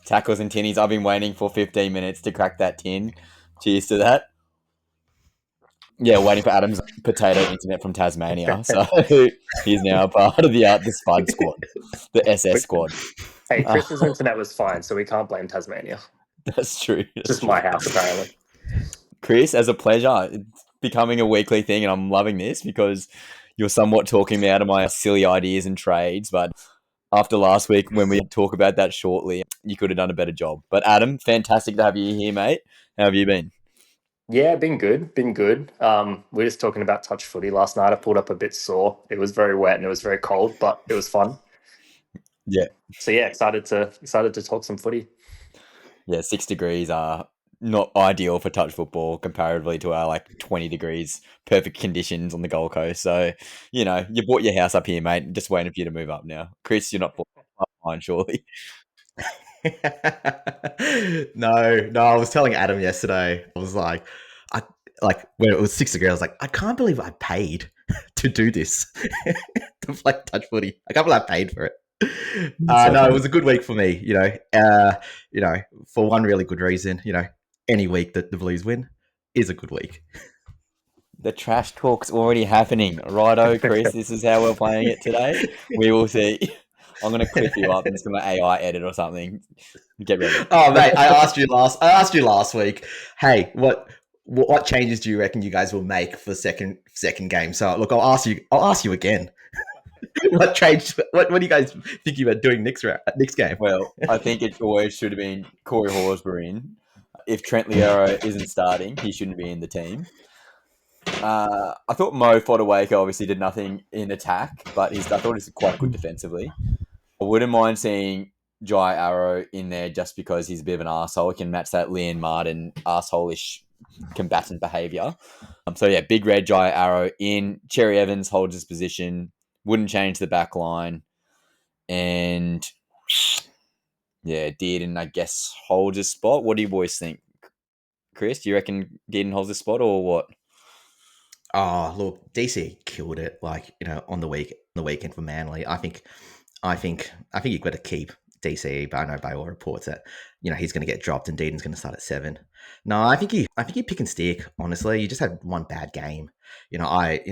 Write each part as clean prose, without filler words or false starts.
tackles and tinnies. I've been waiting for 15 minutes to crack that tin. Cheers to that. Yeah, waiting for Adam's potato internet from Tasmania. So he's now a part of the Spud squad, the SS squad. Hey, Chris's internet was fine, so we can't blame Tasmania. That's true. Just my house, apparently. Chris, as a pleasure, it's becoming a weekly thing, and I'm loving this because you're somewhat talking me out of my silly ideas and trades. But after last week, when we talk about that shortly, you could have done a better job. But Adam, fantastic to have you here, mate. How have you been? Yeah, been good. We were just talking about touch footy last night. I pulled up a bit sore. It was very wet and it was very cold, but it was fun. Yeah. So yeah, excited to talk some footy. Yeah, 6 degrees are not ideal for touch football comparatively to our 20 degrees perfect conditions on the Gold Coast. So, you bought your house up here, mate. Just waiting for you to move up now. Chris, you're not fine, surely. No, I was telling Adam yesterday, I was like when it was 6 degrees, I was like, I can't believe I paid to do this. To play touch footy. I can't believe I paid for it. No, it was a good week for me, for one really good reason, any week that the Blues win is a good week. The trash talk's already happening. Righto, Chris, this is how we're playing it today. We will see. I'm going to clip you up and it's going to AI edit or something. Get ready. Oh, mate, I asked you last week, hey, what changes do you reckon you guys will make for the second game? So look, I'll ask you again. What change? What do you guys think about doing next game? Well, I think it always should have been Corey Horsburgh in. If Trent Liero isn't starting, he shouldn't be in the team. I thought Mo Fodawaker obviously did nothing in attack, but I thought he was quite good defensively. I wouldn't mind seeing Jai Arrow in there just because he's a bit of an arsehole. He can match that Liam Martin arsehole-ish combatant behaviour. So yeah, Big Red Jai Arrow in. Cherry Evans holds his position. Wouldn't change the back line. And yeah, Dearden, I guess, holds his spot. What do you boys think? Chris, do you reckon Dearden holds his spot or what? Oh, look, DC killed it. On the weekend for Manly. I think you've got to keep DC. But I know by all reports that he's going to get dropped and Deaden's going to start at 7. No, I think you pick and stick. Honestly, you just had one bad game. I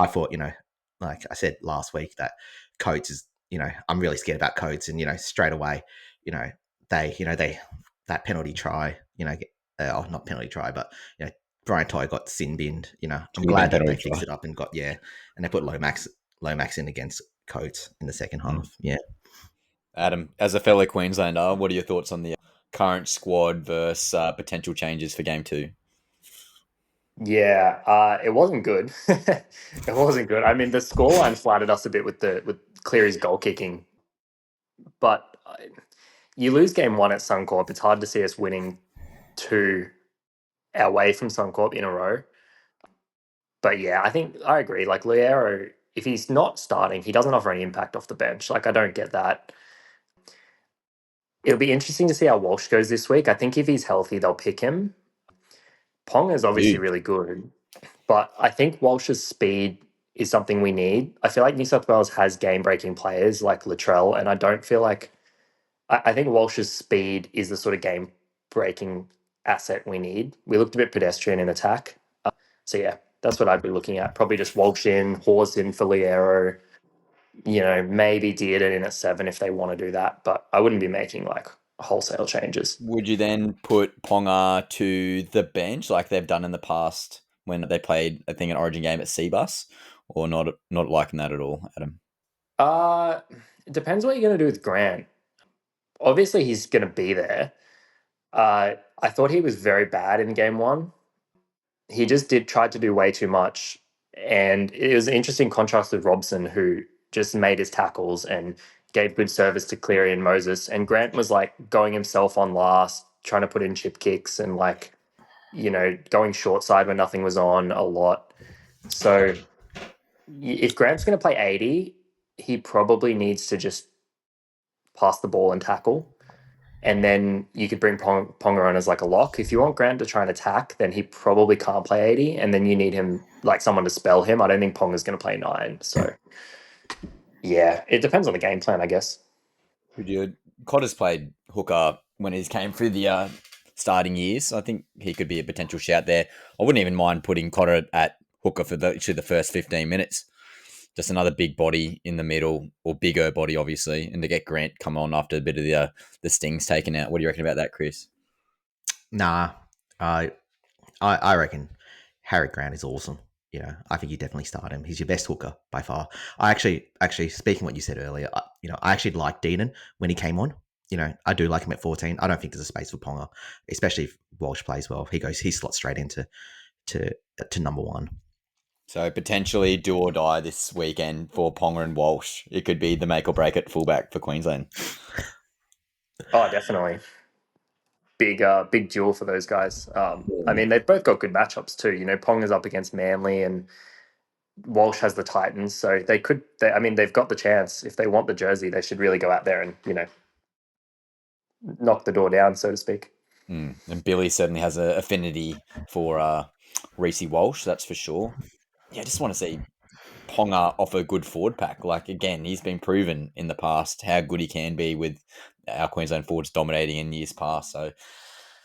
thought like I said last week that Coates is I'm really scared about Coates and straight away they that penalty try not penalty try but Brian Toy got sin binned. I'm glad that they fixed it up and and they put Lomax in against Coates in the second half. Yeah. Adam, as a fellow Queenslander, what are your thoughts on the current squad versus potential changes for game 2? Yeah, it wasn't good. It wasn't good. I mean, the scoreline flattered us a bit with Cleary's goal kicking, but you lose game 1 at Suncorp. It's hard to see us winning 2 away from Suncorp in a row. But yeah, I think I agree. Like Liero, if he's not starting, he doesn't offer any impact off the bench. Like I don't get that. It'll be interesting to see how Walsh goes this week. I think if he's healthy, they'll pick him. Pong is obviously really good, but I think Walsh's speed is something we need. I feel like New South Wales has game-breaking players like Latrell, and I don't feel like... I think Walsh's speed is the sort of game-breaking asset we need. We looked a bit pedestrian in attack. So yeah, that's what I'd be looking at. Probably just Walsh in, Hawes in for Liero, maybe Dearden in at 7 if they want to do that, but I wouldn't be making wholesale changes. Would you then put Ponga to the bench like they've done in the past when they played, I think, an Origin game at Seabus, or not liking that at all, Adam? It depends what you're going to do with Grant. Obviously, he's going to be there. I thought he was very bad in game 1. He just tried to do way too much, and it was an interesting contrast with Robson, who just made his tackles and gave good service to Cleary and Moses, and Grant was going himself on last, trying to put in chip kicks and going short side when nothing was on a lot. So if Grant's going to play 80, he probably needs to just pass the ball and tackle. And then you could bring Ponga on as a lock. If you want Grant to try and attack, then he probably can't play 80, and then you need him, someone to spell him. I don't think Ponga's going to play 9. So, yeah, it depends on the game plan, I guess. Cotter's played hooker when he came through the starting years. I think he could be a potential shout there. I wouldn't even mind putting Cotter at hooker for the first 15 minutes. Just another big body in the middle, or bigger body, obviously, and to get Grant come on after a bit of the stings taken out. What do you reckon about that, Chris? Nah, I reckon Harry Grant is awesome. I think you definitely start him. He's your best hooker by far. I actually, speaking what you said earlier, I actually liked Deanon when he came on. I do like him at 14. I don't think there's a space for Ponga, especially if Walsh plays well. He slots straight into number one. So potentially do or die this weekend for Ponga and Walsh. It could be the make or break at fullback for Queensland. Oh, definitely. Big duel for those guys. I mean, they've both got good matchups too. Ponga's up against Manly and Walsh has the Titans, so they've got the chance. If they want the jersey, they should really go out there and knock the door down, so to speak. And Billy certainly has an affinity for Reece Walsh, that's for sure. Yeah, I just want to see Ponga off a good forward pack. Like, again, he's been proven in the past how good he can be with our Queensland forwards dominating in years past. So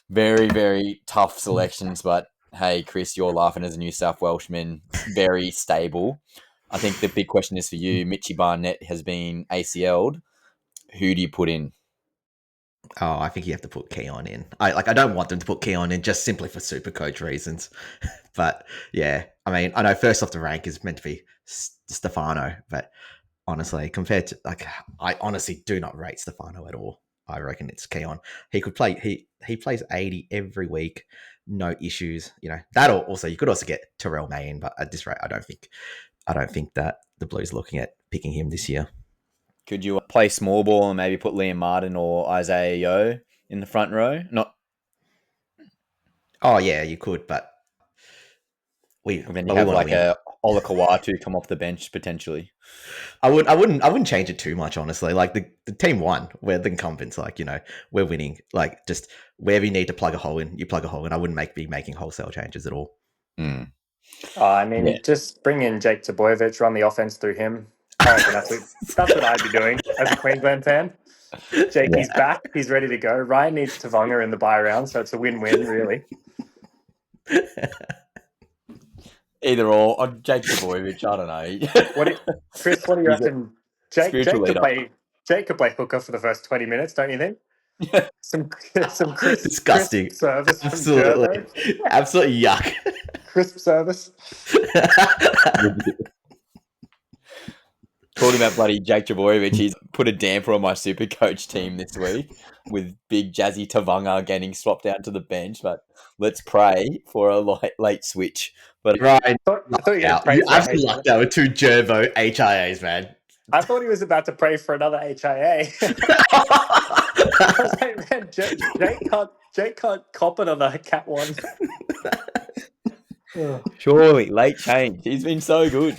very, very tough selections. But hey, Chris, you're laughing as a New South Welshman. Very stable. I think the big question is for you. Mitchie Barnett has been ACL'd. Who do you put in? Oh, I think you have to put Keon in. I don't want them to put Keon in just simply for SuperCoach reasons. But yeah, I mean, I know first off the rank is meant to be Stefano, but honestly, compared to I honestly do not rate Stefano at all. I reckon it's Keon. He could play. He plays 80 every week, no issues. That also you could also get Terrell May in, but at this rate, I don't think that the Blues are looking at picking him this year. Could you play small ball and maybe put Liam Martin or Isaiah Yeo in the front row? Oh yeah, you could, but then you have like a Ola Kawatu come off the bench potentially. I wouldn't change it too much, honestly. Like the team won, we're the incumbents. We're winning. Like just wherever you need to plug a hole in, you plug a hole in. I wouldn't be making wholesale changes at all. Just bring in Jake Trbojevic, run the offense through him. I reckon that's what I'd be doing as a Queensland fan. Jake, he's back. He's ready to go. Ryan needs Tavanga in the bye round, so it's a win-win, really. Either or. Jake Trbojevic, I don't know. Chris, what do you reckon? Jake could play hooker for the first 20 minutes, don't you think? Some disgusting crisp service. Absolutely. Absolutely yuck. Crisp service. Talking about bloody Jake Trbojevic, he's put a damper on my SuperCoach team this week with big Jazzy Tavanga getting swapped out to the bench. But let's pray for a late switch. But right, I thought you absolutely lucked out with two Gervo HIAs, man. I thought he was about to pray for another HIA. I was like, man, Jake can't cop it on a Cat 1. Surely, late change. He's been so good.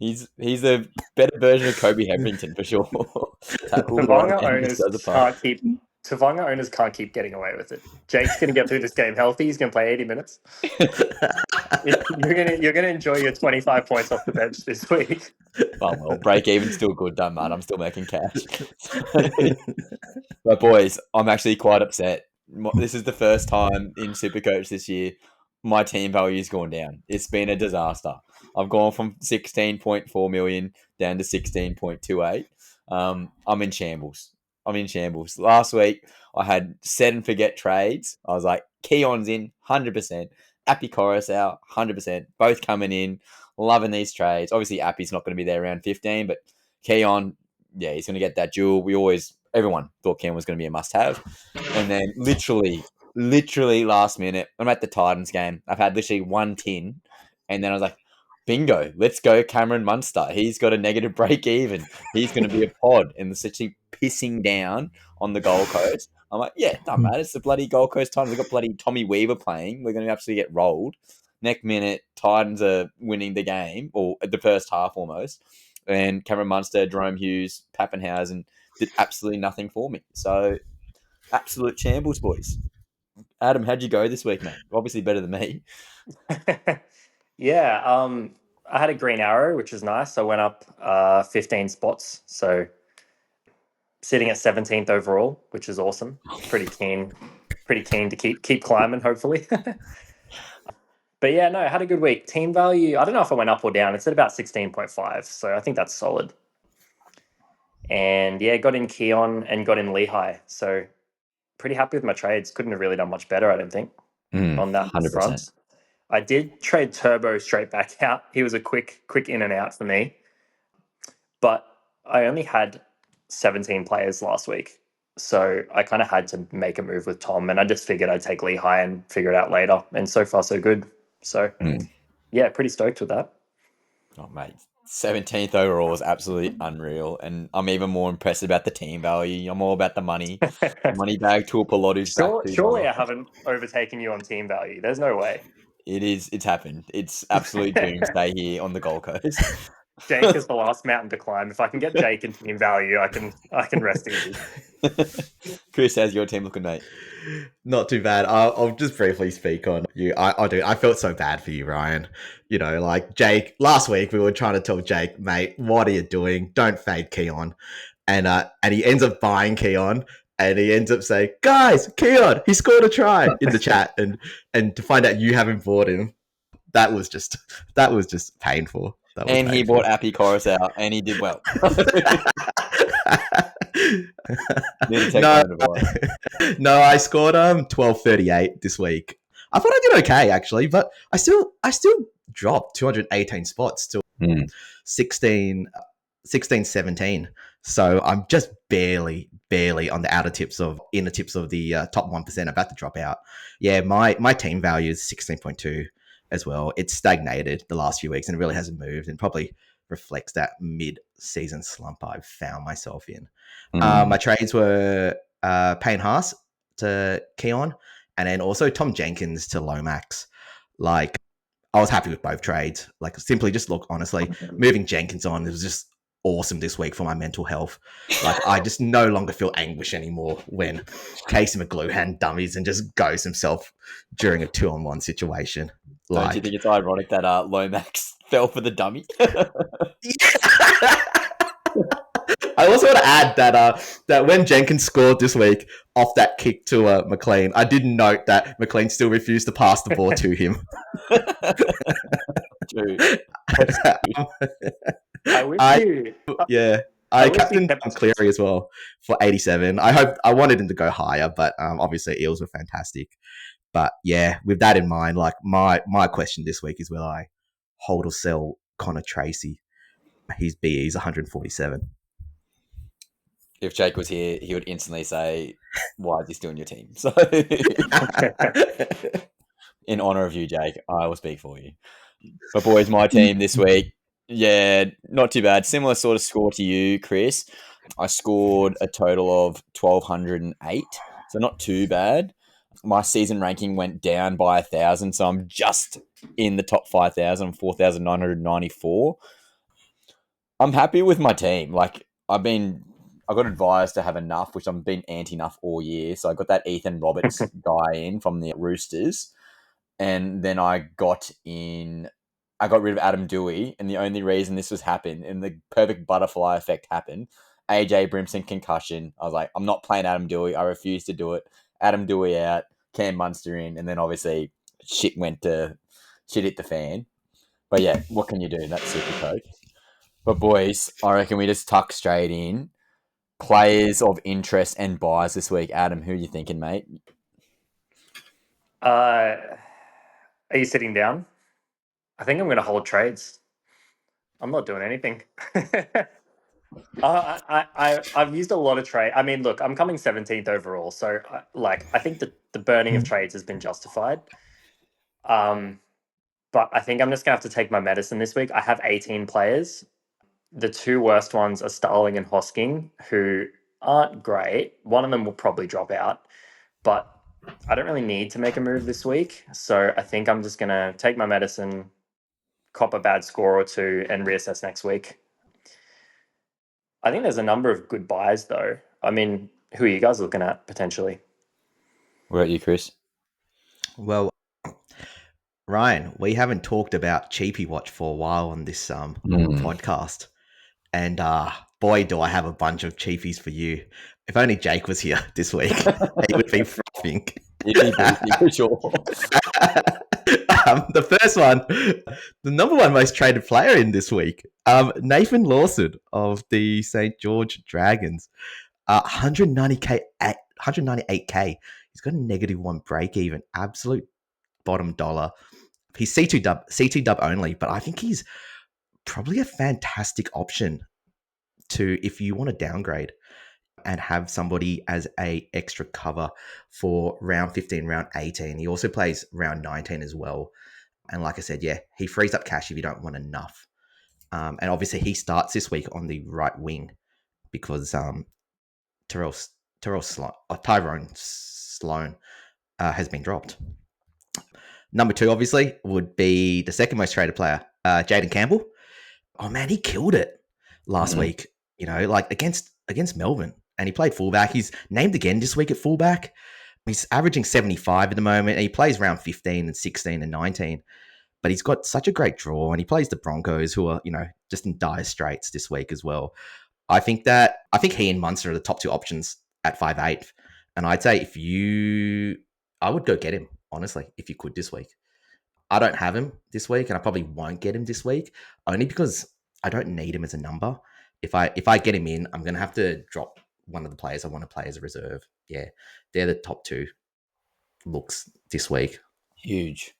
He's a better version of Kobe Hetherington for sure. Tavanga owners can't keep getting away with it. Jake's going to get through this game healthy. He's going to play 80 minutes. You're going to enjoy your 25 points off the bench this week. Well, break even still good, done, man. I'm still making cash. But boys, I'm actually quite upset. This is the first time in SuperCoach this year my team value's gone down. It's been a disaster. I've gone from 16.4 million down to 16.28. I'm in shambles. Last week, I had set and forget trades. I was like, Keon's in, 100%. Appy Chorus out, 100%. Both coming in. Loving these trades. Obviously, Appy's not going to be there around 15, but Keon, yeah, he's going to get that jewel. Everyone thought Keon was going to be a must-have. And then literally last minute, I'm at the Titans game. I've had literally one tin. And then I was like, bingo, let's go Cameron Munster. He's got a negative break even. He's going to be a pod. And it's literally pissing down on the Gold Coast. I'm like, yeah, doesn't matter. It's the bloody Gold Coast Titans. We've got bloody Tommy Weaver playing. We're going to absolutely get rolled. Next minute, Titans are winning the game, or the first half almost. And Cameron Munster, Jerome Hughes, Pappenhausen did absolutely nothing for me. So, absolute shambles, boys. Adam, how'd you go this week, mate? Obviously better than me. Yeah, I had a green arrow, which was nice. I went up 15 spots. So sitting at 17th overall, which is awesome. Pretty keen to keep climbing, hopefully. But yeah, no, I had a good week. Team value, I don't know if it went up or down. It's at about 16.5, so I think that's solid. And yeah, got in Keon and got in Lehigh, so pretty happy with my trades. Couldn't have really done much better, I don't think, on that 100%. front. I did trade Turbo straight back out. He was a quick in and out for me. But I only had 17 players last week. So I kind of had to make a move with Tom, and I just figured I'd take Lehigh and figure it out later. And so far, so good. So yeah, pretty stoked with that. Oh, mate. 17th overall is absolutely unreal. And I'm even more impressed about the team value. I'm all about the money. Money bag to a Pilotu's back. Surely I haven't overtaken you on team value. There's no way. It's happened. It's absolute doomsday here on the Gold Coast. Jake is the last mountain to climb. If I can get Jake in team value, I can rest easy. Chris, how's your team looking, mate? Not too bad. I'll just briefly speak on you. I felt so bad for you, Ryan. You know, like Jake, last week we were trying to tell Jake, mate, what are you doing? Don't fade Keon. And he ends up buying Keon, and he ends up saying, guys, Keon, he scored a try in the chat. And to find out you haven't bought him, that was just painful. He bought Appy Chorus out, and he did well. No, I scored 1238 this week. I thought I did okay actually, but I still dropped 218 spots to 16 17. So I'm just barely on the inner tips of the top 1%, about to drop out. Yeah, my team value is 16.2 as well. It's stagnated the last few weeks and it really hasn't moved, and probably reflects that mid-season slump I've found myself in. My trades were Payne Haas to Keon, and then also Tom Jenkins to Lomax. Like, I was happy with both trades. Like, simply just look, honestly, moving Jenkins on, it was just awesome this week for my mental health. Like, I just no longer feel anguish anymore when Casey McLuhan dummies and just goes himself during a 2-on-1 situation. Like, don't you think it's ironic that Lomax fell for the dummy? I also want to add that when Jenkins scored this week off that kick to McLean, I did note that McLean still refused to pass the ball to him. I captained Cleary as well for 87. I wanted him to go higher, but obviously Eels were fantastic. But yeah, with that in mind, like my question this week is whether I hold or sell Connor Tracy. His BE is 147. If Jake was here, he would instantly say, why is he still in your team? So, in honor of you, Jake, I will speak for you. But boys, my team this week, yeah, not too bad. Similar sort of score to you, Chris. I scored a total of 1,208, so not too bad. My season ranking went down by 1,000, so I'm just in the top 5,000, 4,994. I'm happy with my team. Like, I got advised to have enough, which I've been anti-enough all year. So I got that Ethan Roberts guy in from the Roosters. And then I got rid of Adam Dewey. And the only reason this was happened, and the perfect butterfly effect happened, AJ Brimson concussion. I was like, I'm not playing Adam Dewey. I refuse to do it. Adam Dewey out, Cam Munster in. And then obviously shit hit the fan. But yeah, what can you do? That's SuperCoach. But boys, I reckon we just tuck straight in. Players of interest and buys this week. Adam, who are you thinking, mate? Are you sitting down? I think I'm going to hold trades. I'm not doing anything. I've used a lot of trade. I mean, look, I'm coming 17th overall, so I think the burning of trades has been justified. But I think I'm just going to have to take my medicine this week. I have 18 players. The two worst ones are Starling and Hosking, who aren't great. One of them will probably drop out, but I don't really need to make a move this week. So I think I'm just going to take my medicine, cop a bad score or two, and reassess next week. I think there's a number of good buys, though. I mean, who are you guys looking at potentially? Where are you, Chris? Well, Ryan, we haven't talked about Cheapy Watch for a while on this podcast. And boy, do I have a bunch of cheapies for you. If only Jake was here this week, he would be frothing. You'd be beefy for sure. The first one, the number one most traded player in this week, Nathan Lawson of the St. George Dragons. 190k at 198k. He's got a -1 break even. Absolute bottom dollar. He's C2 dub only, but I think he's probably a fantastic option to if you want to downgrade and have somebody as a extra cover for round 15, round 18. He also plays round 19 as well. And like I said, yeah, he frees up cash if you don't want enough. And obviously he starts this week on the right wing because Tyrone Sloan has been dropped. Number 2, obviously, would be the second most traded player, Jaden Campbell. Oh man, he killed it last week. You know, like against Melbourne, and he played fullback. He's named again this week at fullback. He's averaging 75 at the moment, and he plays round 15 and 16 and 19. But he's got such a great draw, and he plays the Broncos, who are, you know, just in dire straits this week as well. I think he and Munster are the top 2 options at 5'8", and I'd say I would go get him, honestly, if you could this week. I don't have him this week, and I probably won't get him this week, only because I don't need him as a number. If I get him in, I'm going to have to drop one of the players I want to play as a reserve. Yeah, they're the top 2 looks this week. Huge.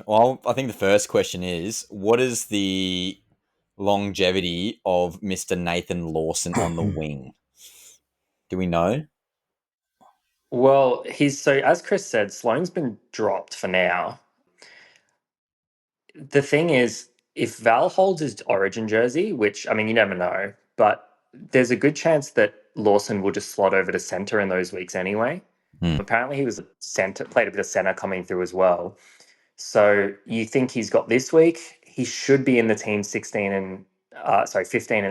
Well, I think the first question is, what is the longevity of Mr. Nathan Lawson on the wing? Do we know? Well, as Chris said, Sloane's been dropped for now. The thing is, if Val holds his Origin jersey, which, I mean, you never know, but there's a good chance that Lawson will just slot over to centre in those weeks anyway. Apparently he was played a bit of centre coming through as well. So you think he's got this week? He should be in the team 15 and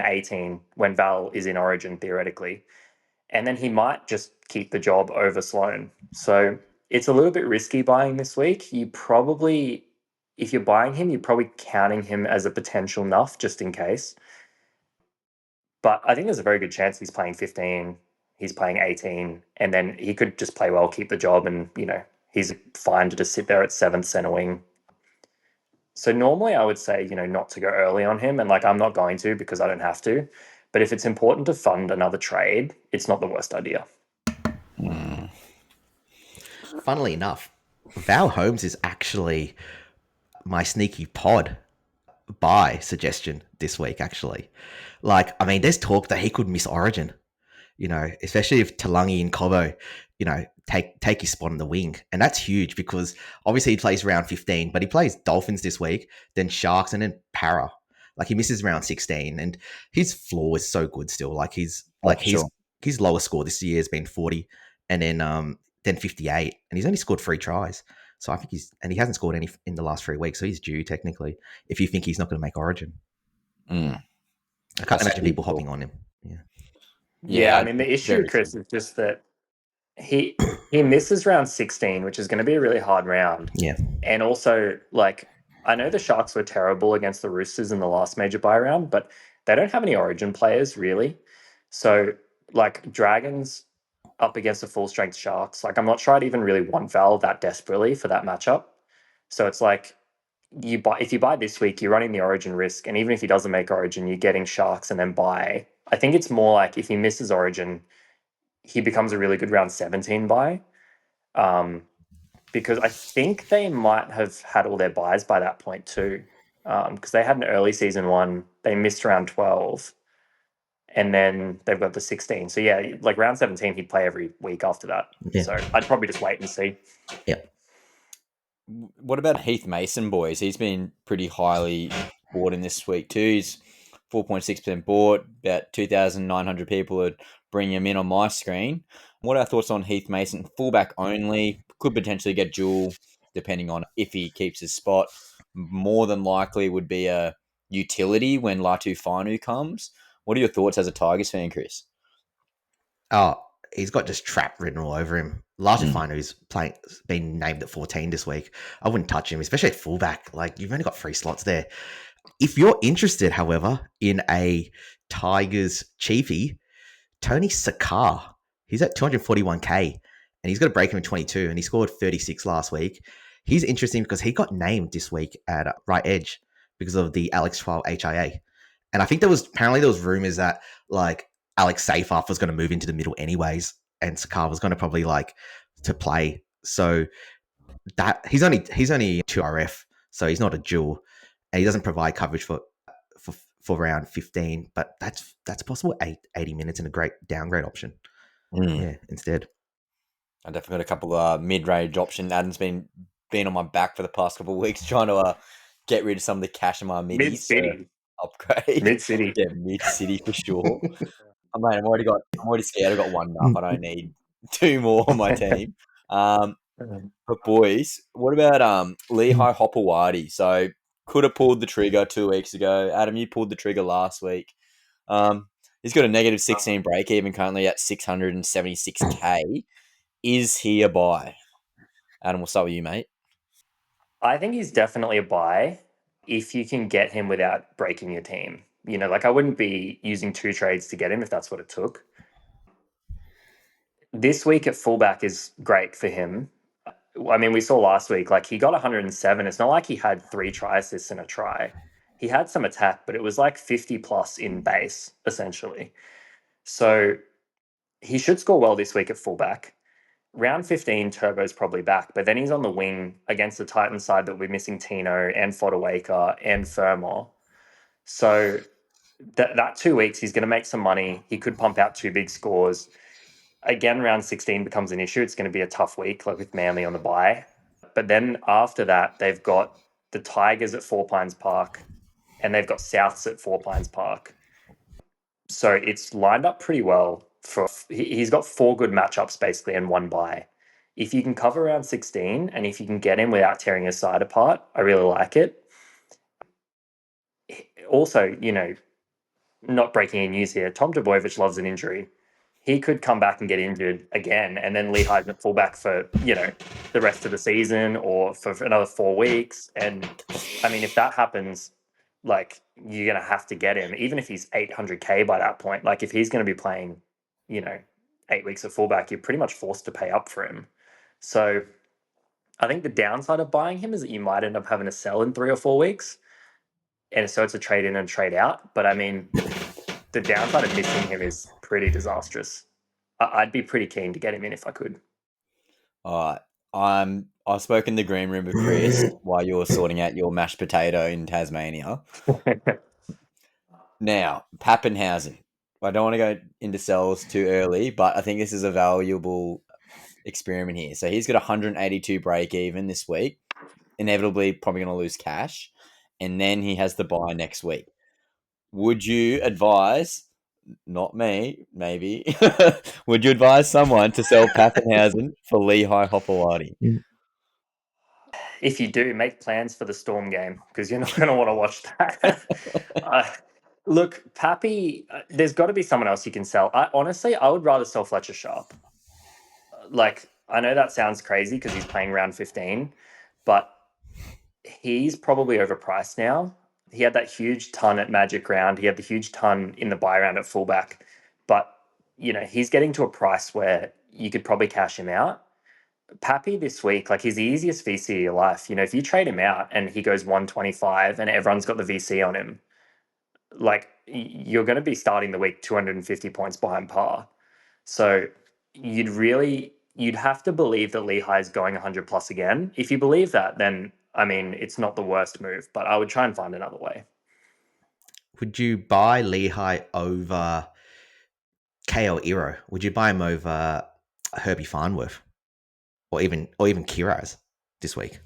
18 when Val is in Origin, theoretically. And then he might just keep the job over Sloan. So it's a little bit risky buying this week. If you're buying him, you're probably counting him as a potential nuff just in case. But I think there's a very good chance he's playing 15, he's playing 18, and then he could just play well, keep the job, and, you know, he's fine to just sit there at 7th centre wing. So normally I would say, you know, not to go early on him, and like I'm not going to because I don't have to. But if it's important to fund another trade, it's not the worst idea. Funnily enough, Val Holmes is actually my sneaky pod buy suggestion this week, actually. Like, I mean, there's talk that he could miss Origin, you know, especially if Talangi and Cobo, you know, take his spot on the wing. And that's huge because obviously he plays round 15, but he plays Dolphins this week, then Sharks, and then Para. Like, he misses round 16, and his floor is so good still. Like, his lowest score this year has been 40, and then 58, and he's only scored 3 tries. So I think he hasn't scored any in the last 3 weeks, so he's due technically. If you think he's not going to make Origin, I can't imagine people hopping on him. Yeah. I mean, the issue, Chris, is just that he misses round 16, which is going to be a really hard round. Yeah, and also, like, I know the Sharks were terrible against the Roosters in the last major bye round, but they don't have any Origin players really. So, like, Dragons up against the full strength Sharks, like, I'm not sure I'd even really want Val that desperately for that matchup. So it's like, if you buy this week, you're running the Origin risk, and even if he doesn't make Origin, you're getting Sharks and then buy. I think it's more like if he misses Origin, he becomes a really good round 17 buy. Because I think they might have had all their buys by that point too. Because they had an early season one, they missed round 12, and then they've got the 16. So yeah, like round 17, he'd play every week after that. Yeah. So I'd probably just wait and see. Yeah. What about Heath Mason, boys? He's been pretty highly bought in this week too. He's 4.6% bought. About 2,900 people are bringing him in on my screen. What are our thoughts on Heath Mason? Fullback only, could potentially get dual depending on if he keeps his spot. More than likely would be a utility when Latu Fanu comes. What are your thoughts as a Tigers fan, Chris? Oh, he's got just trap written all over him. Latu Fanu's been named at 14 this week. I wouldn't touch him, especially at fullback. Like, you've only got 3 slots there. If you're interested, however, in a Tigers chiefy, Tony Sakar, he's at 241k and he's got a break in 22 and he scored 36 last week. He's interesting because he got named this week at right edge because of the Alex Trial HIA. And I think there was rumors that like Alex Seyfarth was going to move into the middle anyways, and Sakar was going to probably like to play. So that he's only 2RF, so he's not a dual, and he doesn't provide coverage for round 15. But that's possible 80 minutes and a great downgrade option. Yeah, instead. I definitely got a couple of mid-range option. Adam's been on my back for the past couple of weeks trying to get rid of some of the cash in my middies. Mid-city. Upgrade. Mid-city. Yeah, mid-city for sure. I'm already scared. I've got one enough. I don't need two more on my team. But boys, what about Lehigh Hopewadi? So could have pulled the trigger 2 weeks ago. Adam, you pulled the trigger last week. He's got a negative 16 break even currently at 676k. Is he a buy? Adam, we'll start with you, mate. I think he's definitely a buy if you can get him without breaking your team. You know, like I wouldn't be using 2 trades to get him if that's what it took. This week at fullback is great for him. I mean, we saw last week, like he got 107. It's not like he had 3 try assists and a try. He had some attack, but it was like 50 plus in base, essentially. So he should score well this week at fullback. Round 15, Turbo's probably back, but then he's on the wing against the Titan side that we're missing Tino and Fodawaker and Fermor. So that 2 weeks, he's going to make some money. He could pump out 2 big scores. Again, round 16 becomes an issue. It's going to be a tough week, like with Manly on the bye. But then after that, they've got the Tigers at Four Pines Park and they've got Souths at Four Pines Park. So it's lined up pretty well. He's got 4 good matchups basically and 1 bye. If you can cover round 16 and if you can get him without tearing his side apart, I really like it. Also, you know, not breaking any news here, Tom Trbojevic loves an injury. He could come back and get injured again and then Lehigh's at fullback for, you know, the rest of the season or for another 4 weeks. And I mean, if that happens, like you're going to have to get him, even if he's 800k by that point. Like if he's going to be playing, you know, 8 weeks at fullback, you're pretty much forced to pay up for him. So I think the downside of buying him is that you might end up having to sell in 3 or 4 weeks. And so it's a trade in and trade out. But I mean, the downside of missing him is pretty disastrous. I'd be pretty keen to get him in if I could. All right. I've spoken the green room with Chris while you're sorting out your mashed potato in Tasmania. Now, Pappenhausen. I don't want to go into sells too early, but I think this is a valuable experiment here. So he's got 182 break even this week. Inevitably, probably going to lose cash. And then he has the buy next week. Would you advise, not me, maybe, would you advise someone to sell Pappenhausen for Lehigh Hopewadi? If you do, make plans for the Storm game because you're not going to want to watch that. Look, Pappy, there's got to be someone else you can sell. Honestly, I would rather sell Fletcher Sharp. Like, I know that sounds crazy because he's playing round 15, but he's probably overpriced now. He had that huge ton at Magic round. He had the huge ton in the buy round at fullback. But, you know, he's getting to a price where you could probably cash him out. Pappy this week, like he's the easiest VC of your life. You know, if you trade him out and he goes 125 and everyone's got the VC on him, like you're going to be starting the week 250 points behind par. So you'd have to believe that Lehigh is going 100 plus again. If you believe that, then I mean, it's not the worst move, but I would try and find another way. Would you buy Lehigh over KL Iro? Would you buy him over Herbie Farnworth? Or even Kiraz this week?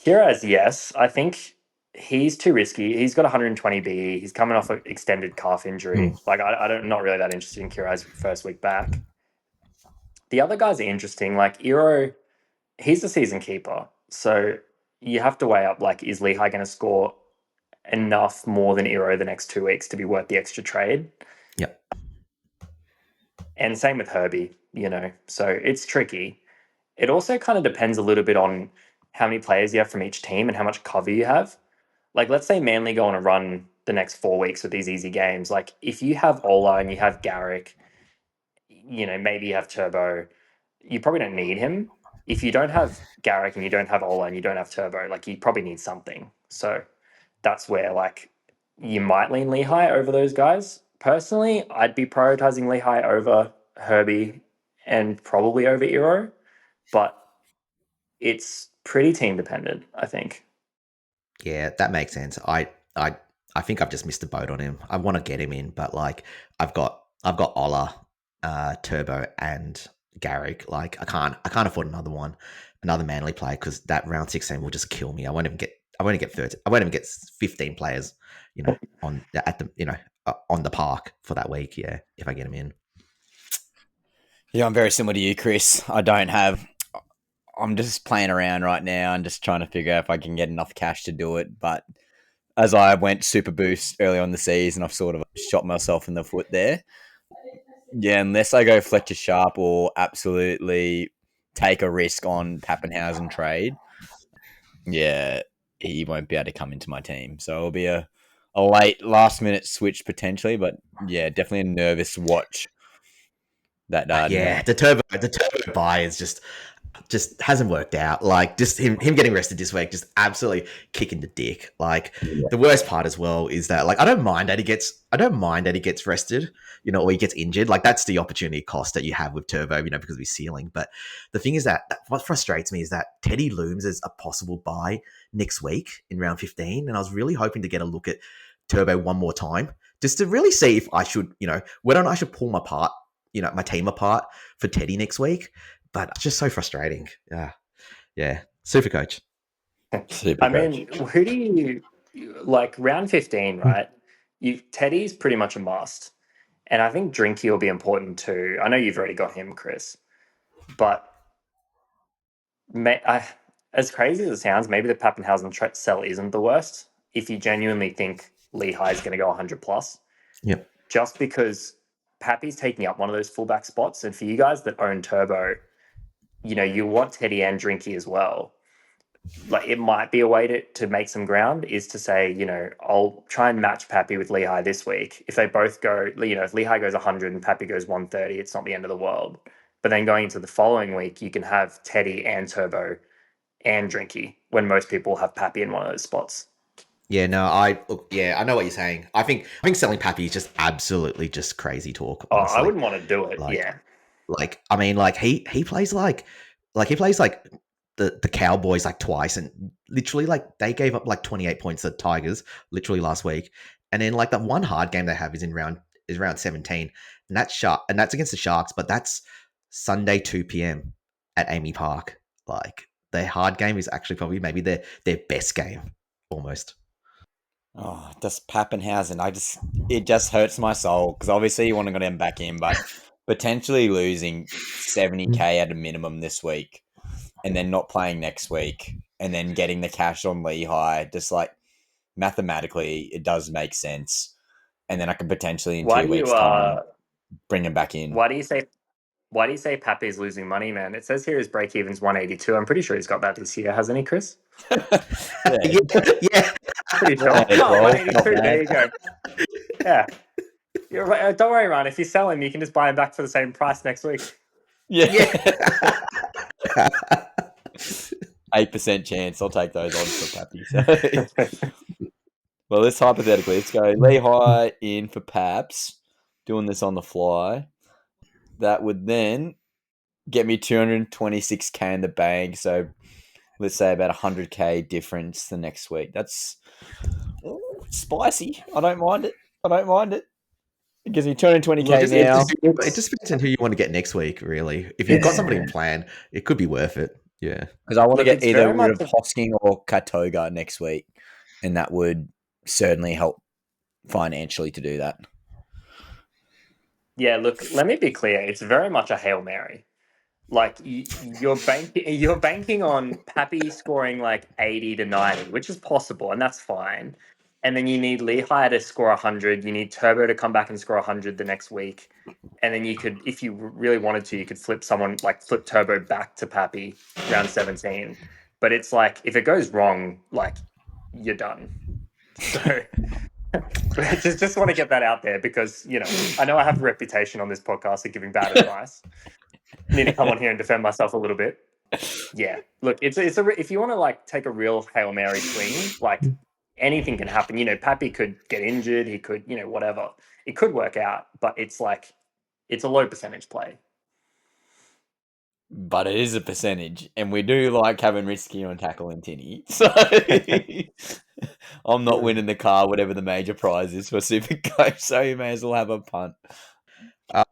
Kiraz, yes. I think he's too risky. He's got 120 BE. He's coming off an extended calf injury. Like I'm not really that interested in Kiraz first week back. The other guys are interesting. Like Iro, he's the season keeper. So you have to weigh up, like, is Lehigh going to score enough more than Iro the next 2 weeks to be worth the extra trade? Yep. And same with Herbie, you know. So it's tricky. It also kind of depends a little bit on how many players you have from each team and how much cover you have. like, let's say Manly go on a run the next 4 weeks with these easy games. Like, if you have Ola and you have Garrick, maybe you have Turbo, you probably don't need him. If you don't have Garrick and you don't have Ola and you don't have Turbo, like, you probably need something. So that's where, like, you might lean Lehigh over those guys. Personally, I'd be prioritizing Lehigh over Herbie and probably over Eero, but it's pretty team dependent, I think. Yeah, that makes sense. I think I've just missed the boat on him. I want to get him in, but like I've got Ola, Turbo, and Garrick. Like I can't afford another Manly player because that round 16 will just kill me. I won't even get 30. I won't even get 15 players, on the park for that week. Yeah, if I get him in. Yeah, I'm very similar to you, Chris. I'm just playing around right now and just trying to figure out if I can get enough cash to do it. But as I went super boost early on the season, I've sort of shot myself in the foot there. Yeah, unless I go Fletcher Sharp or absolutely take a risk on Pappenhausen trade, yeah, he won't be able to come into my team. So it'll be a late last minute switch potentially, but yeah, definitely a nervous watch. That Yeah, the turbo buy is just hasn't worked out. Like just him getting rested this week, just absolutely kicking the dick. Like the worst part as well is that like I don't mind that he gets rested, or he gets injured. Like that's the opportunity cost that you have with Turbo, because of his ceiling. But the thing is that what frustrates me is that Teddy looms as a possible buy next week in round 15, and I was really hoping to get a look at Turbo one more time just to really see if I should, whether or not I should pull my team apart for Teddy next week. But it's just so frustrating. Yeah. SuperCoach. I mean, who do you like round 15, right? Teddy's pretty much a must. And I think Drinky will be important too. I know you've already got him, Chris. But as crazy as it sounds, maybe the Pappenhausen sell isn't the worst if you genuinely think Lehigh is going to go 100 plus. Yep. Just because Pappy's taking up one of those fullback spots. And for you guys that own Turbo, you want Teddy and Drinky as well. Like it might be a way to make some ground is to say, I'll try and match Pappy with Lehigh this week. If they both go, if Lehigh goes 100 and Pappy goes 130, it's not the end of the world. But then going into the following week, you can have Teddy and Turbo and Drinky when most people have Pappy in one of those spots. Yeah, no, I know what you're saying. I think selling Pappy is just absolutely just crazy talk. Honestly. I wouldn't want to do it. Yeah. Like, I mean, like he plays like he plays like the Cowboys like twice, and literally like they gave up like 28 points to the Tigers literally last week, and then like the one hard game they have is round 17, and that's against the Sharks, but that's Sunday 2 p.m. at Amy Park. Like their hard game is actually probably maybe their best game almost. Oh, just Pappenhausen. It just hurts my soul because obviously you want to get him back in, but potentially losing 70K at a minimum this week and then not playing next week and then getting the cash on Lehigh, just like mathematically, it does make sense. And then I can potentially in 2 weeks' time bring him back in. Why do you say Pappy's losing money, man? It says here his break even's 182. I'm pretty sure he's got that this year, hasn't he, Chris? Yeah. Pretty sure. 182. There you go. Yeah. You're right. Don't worry, Ron. If you sell him, you can just buy him back for the same price next week. Yeah. 8% chance. I'll take those odds for Pappy. So. Well, let's hypothetically, let's go Lehigh in for Paps, doing this on the fly. That would then get me 226K in the bank. So let's say about 100K difference the next week. That's spicy. I don't mind it. It gives me 220K now. It just depends on who you want to get next week, really. If you've got somebody in plan, it could be worth it. Yeah. Because I want to get either rid of Hosking or Katoga next week. And that would certainly help financially to do that. Yeah, look, let me be clear. It's very much a Hail Mary. Like you're banking on Pappy scoring like 80 to 90, which is possible, and that's fine. And then you need Lehigh to score 100. You need Turbo to come back and score 100 the next week. And then you could, if you really wanted to, you could flip Turbo back to Pappy round 17. But it's like, if it goes wrong, like, you're done. So just want to get that out there because, I know I have a reputation on this podcast of giving bad advice. Need to come on here and defend myself a little bit. Yeah, look, if you want to like take a real Hail Mary swing, like anything can happen. Pappy could get injured. He could, whatever. It could work out, but it's a low percentage play. But it is a percentage, and we do like having risky on tackle and tinny. So I'm not winning the car, whatever the major prize is for SuperCoach. So you may as well have a punt.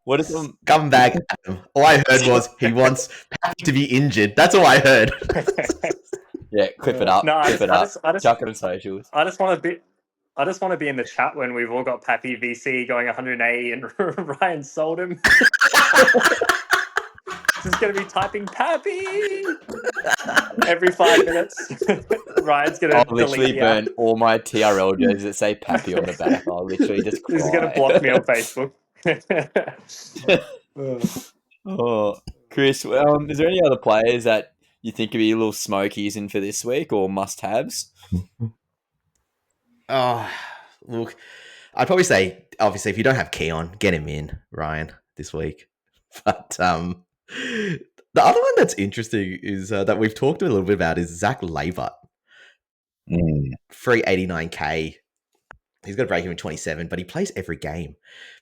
What is coming back? Adam. All I heard was he wants Pappy to be injured. That's all I heard. Yeah, clip it up. No, clip it up. Chuck it on socials. I just want to be in the chat when we've all got Pappy VC going 180 and Ryan sold him. Just going to be typing Pappy every 5 minutes. Ryan's going to I'll literally burn all my TRL jerseys that say Pappy on the back. I'll literally just cry. He's going to block me on Facebook. Chris, is there any other players that you think could be little smokies in for this week or must-haves? Look, I'd probably say, obviously, if you don't have Keon, get him in, Ryan, this week. But the other one that's interesting is that we've talked a little bit about is Zach Lavert. 389k. He's got a break even 27, but he plays every game,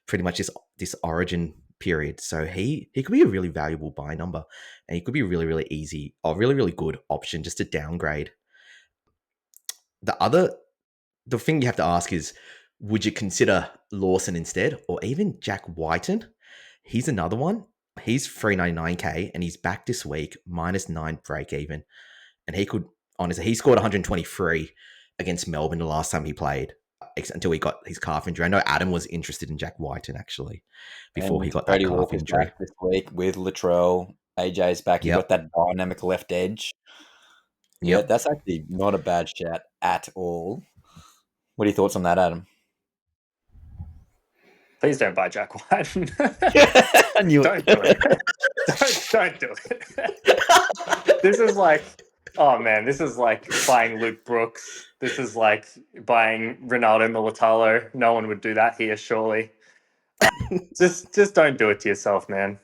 pretty much this Origin period. So he could be a really valuable buy number, and he could be a really, really easy or really, really good option just to downgrade. The thing you have to ask is, would you consider Lawson instead, or even Jack Whiten? He's another one. He's 399k, and he's back this week, -9 break even, and he could honestly, he scored 123 against Melbourne the last time he played, until he got his calf injury. I know Adam was interested in Jack Whiten actually before he got that calf injury. Back this week with Latrell. AJ's back. He got that dynamic left edge. Yeah, that's actually not a bad shout at all. What are your thoughts on that, Adam? Please don't buy Jack Whiten. I knew don't do it. Don't do it. This is like, oh man, this is like buying Luke Brooks. This is like buying Ronaldo Militalo. No one would do that here, surely. Just don't do it to yourself, man.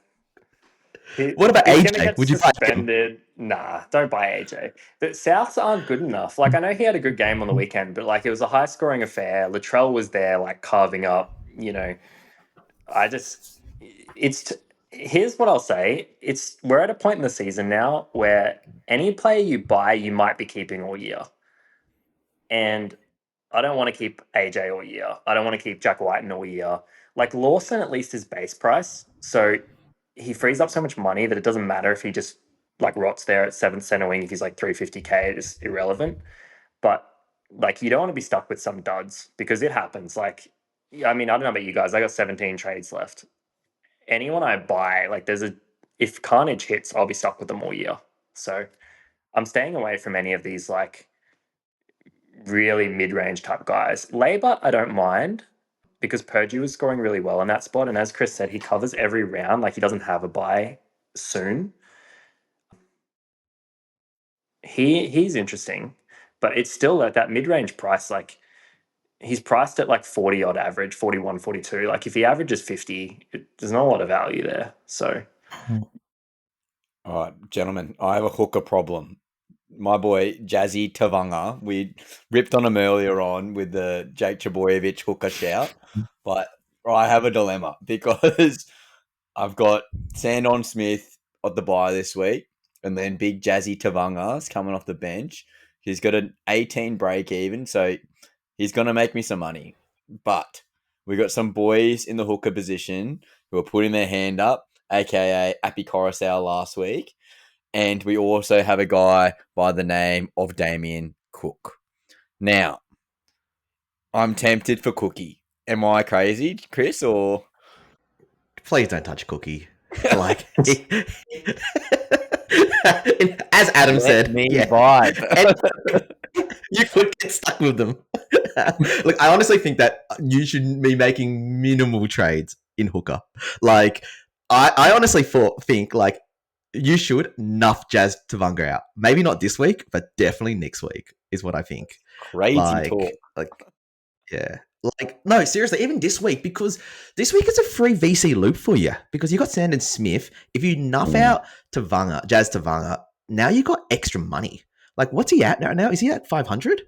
What about AJ? Would you buy him? Nah, don't buy AJ. The Souths aren't good enough. Like, I know he had a good game on the weekend, but like it was a high scoring affair. Latrell was there, like carving up. Here's what I'll say. We're at a point in the season now where any player you buy, you might be keeping all year. And I don't want to keep AJ all year. I don't want to keep Jack Whiten all year. Like Lawson, at least is base price. So he frees up so much money that it doesn't matter if he just like rots there at 7th center wing. If he's like 350k, it's irrelevant. But like, you don't want to be stuck with some duds because it happens. Like, I mean, I don't know about you guys. I got 17 trades left. Anyone I buy, like if Carnage hits, I'll be stuck with them all year. So I'm staying away from any of these like really mid-range type guys. Labor, I don't mind because Purdue is scoring really well in that spot. And as Chris said, he covers every round. Like he doesn't have a buy soon. He's interesting, but it's still at that mid-range price. Like he's priced at like 40 odd average, 41, 42. Like if he averages 50, there's not a lot of value there. So. All right, gentlemen, I have a hooker problem. My boy Jazzy Tavanga, we ripped on him earlier on with the Jake Chaboyevich hooker shout, but I have a dilemma because I've got Sandon Smith at the bye this week, and then big Jazzy Tavanga's coming off the bench. He's got an 18 break even, so he's going to make me some money. But we got some boys in the hooker position who are putting their hand up, aka Appy Coruscant last week. And we also have a guy by the name of Damien Cook. Now, I'm tempted for Cookie. Am I crazy, Chris, or? Please don't touch Cookie. Like, as Adam said, vibe. You could get stuck with them. Look, I honestly think that you should be making minimal trades in hooker. Like, I honestly think like you should nuff Jazz Tavanga out. Maybe not this week, but definitely next week is what I think. Crazy talk. Like, Yeah. Like, no, seriously, even this week, because this week is a free VC loop for you because you got Sandon Smith. If you nuff out Jazz Tavanga, now you got extra money. Like, what's he at now? Is he at 500?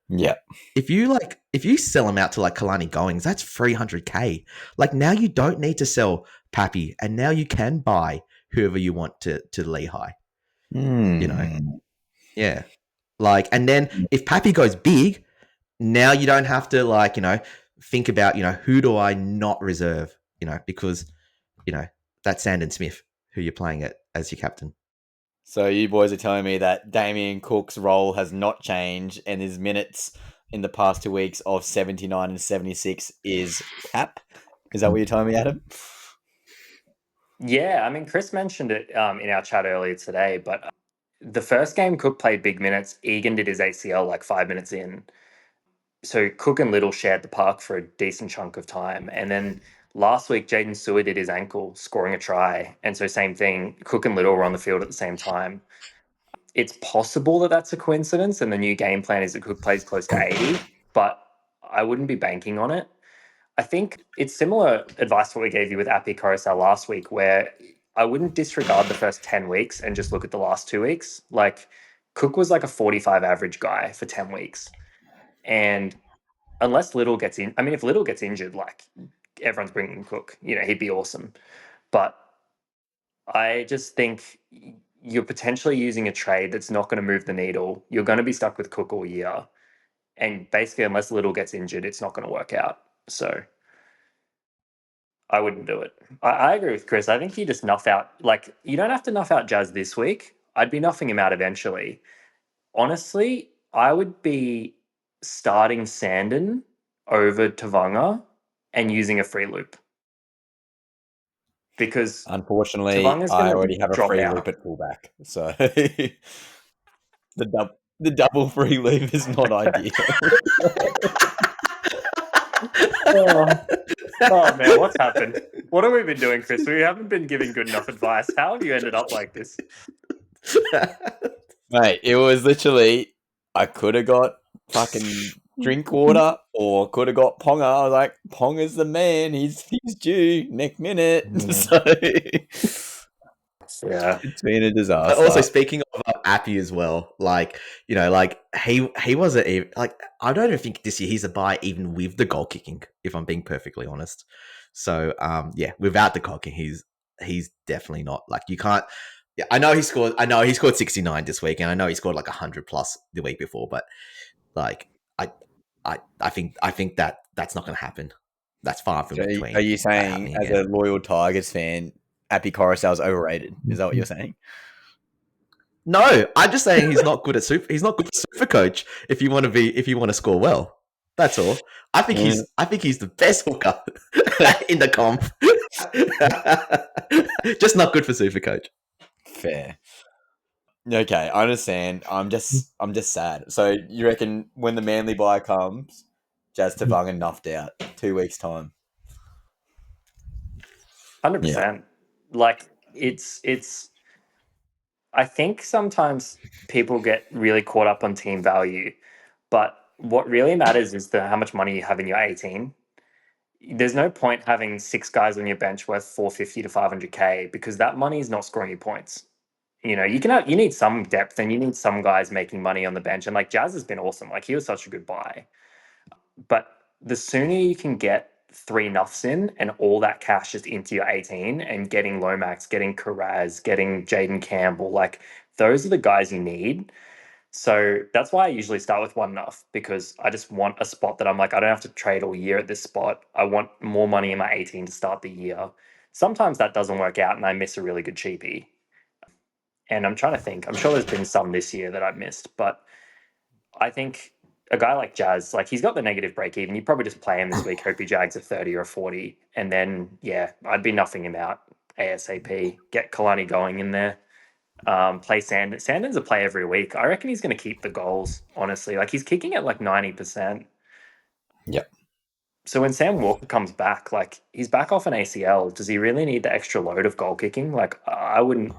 Yeah. If you sell him out to like Kalani Goings, that's 300k. Like, now you don't need to sell Pappy, and now you can buy whoever you want to Lehigh. You know? Yeah. Like, and then if Pappy goes big, now you don't have to like, think about, who do I not reserve, because, that's Sandon Smith who you're playing it as your captain. So you boys are telling me that Damien Cook's role has not changed and his minutes in the past 2 weeks of 79 and 76 is cap? Is that what you're telling me, Adam? Yeah, I mean, Chris mentioned it in our chat earlier today, but the first game Cook played big minutes. Egan did his ACL like 5 minutes in. So Cook and Little shared the park for a decent chunk of time. And then last week, Jaden Suhr did his ankle, scoring a try. And so same thing, Cook and Little were on the field at the same time. It's possible that that's a coincidence, and the new game plan is that Cook plays close to 80, but I wouldn't be banking on it. I think it's similar advice to what we gave you with Appy Coruscant last week, where I wouldn't disregard the first 10 weeks and just look at the last 2 weeks. Like, Cook was like a 45 average guy for 10 weeks. And unless Little gets in, I mean, if Little gets injured, like, everyone's bringing Cook, he'd be awesome. But I just think you're potentially using a trade that's not going to move the needle. You're going to be stuck with Cook all year. And basically, unless Little gets injured, it's not going to work out. So I wouldn't do it. I agree with Chris. I think you just nuff out. Like, you don't have to nuff out Jazz this week. I'd be nuffing him out eventually. Honestly, I would be starting Sandon over Tavanga and using a free loop. Because unfortunately, Tavanga's I already have a drop free out. loop at fullback. So the double free loop is not ideal. Oh man, what's happened? What have we been doing, Chris? We haven't been giving good enough advice. How have you ended up like this? Mate, it was literally, I could have got fucking drink water or could have got Ponga. I was like, Ponga's the man. He's due next minute. So Yeah, it's been a disaster. But also, speaking of Appy as well, like, like he wasn't even, like, I don't even think this year he's a buy even with the goal kicking, if I'm being perfectly honest. So yeah, without the goal kicking, he's definitely not, like, you can't. Yeah, I know he scored 69 this week, and I know he scored like 100 plus the week before, but like, I think that's not going to happen. That's far from between. Are you saying, as a loyal Tigers fan, Appy Coruscant's overrated? Is that what you're saying? No, I'm just saying he's not good at he's not good for SuperCoach if you want to score well. That's all. I think he's the best hooker in the comp. Just not good for SuperCoach. Fair. Okay, I understand. I'm just sad. So you reckon when the Manly buy comes, Jazz Tavanga nuffed out 2 weeks time? 100%. Like, it's. I think sometimes people get really caught up on team value, but what really matters is how much money you have in your 18. There's no point having 6 guys on your bench worth 450 to 500k because that money is not scoring you points. You need some depth and you need some guys making money on the bench. And like, Jazz has been awesome. Like, he was such a good buy. But the sooner you can get 3 nuffs in and all that cash just into your 18 and getting Lomax, getting Carraz, getting Jaden Campbell, like, those are the guys you need. So that's why I usually start with 1 nuff, because I just want a spot that I'm like, I don't have to trade all year at this spot. I want more money in my 18 to start the year. Sometimes that doesn't work out and I miss a really good cheapie. And I'm trying to think. I'm sure there's been some this year that I've missed, but I think a guy like Jazz, like, he's got the negative break even. You probably just play him this week, hope he jags a 30 or a 40, and then, yeah, I'd be nuffing him out ASAP. Get Kalani going in there. Play Sandon. Sandon's a play every week. I reckon he's going to keep the goals, honestly. Like, he's kicking at like 90%. Yep. So when Sam Walker comes back, like, he's back off an ACL. Does he really need the extra load of goal kicking? Like, I wouldn't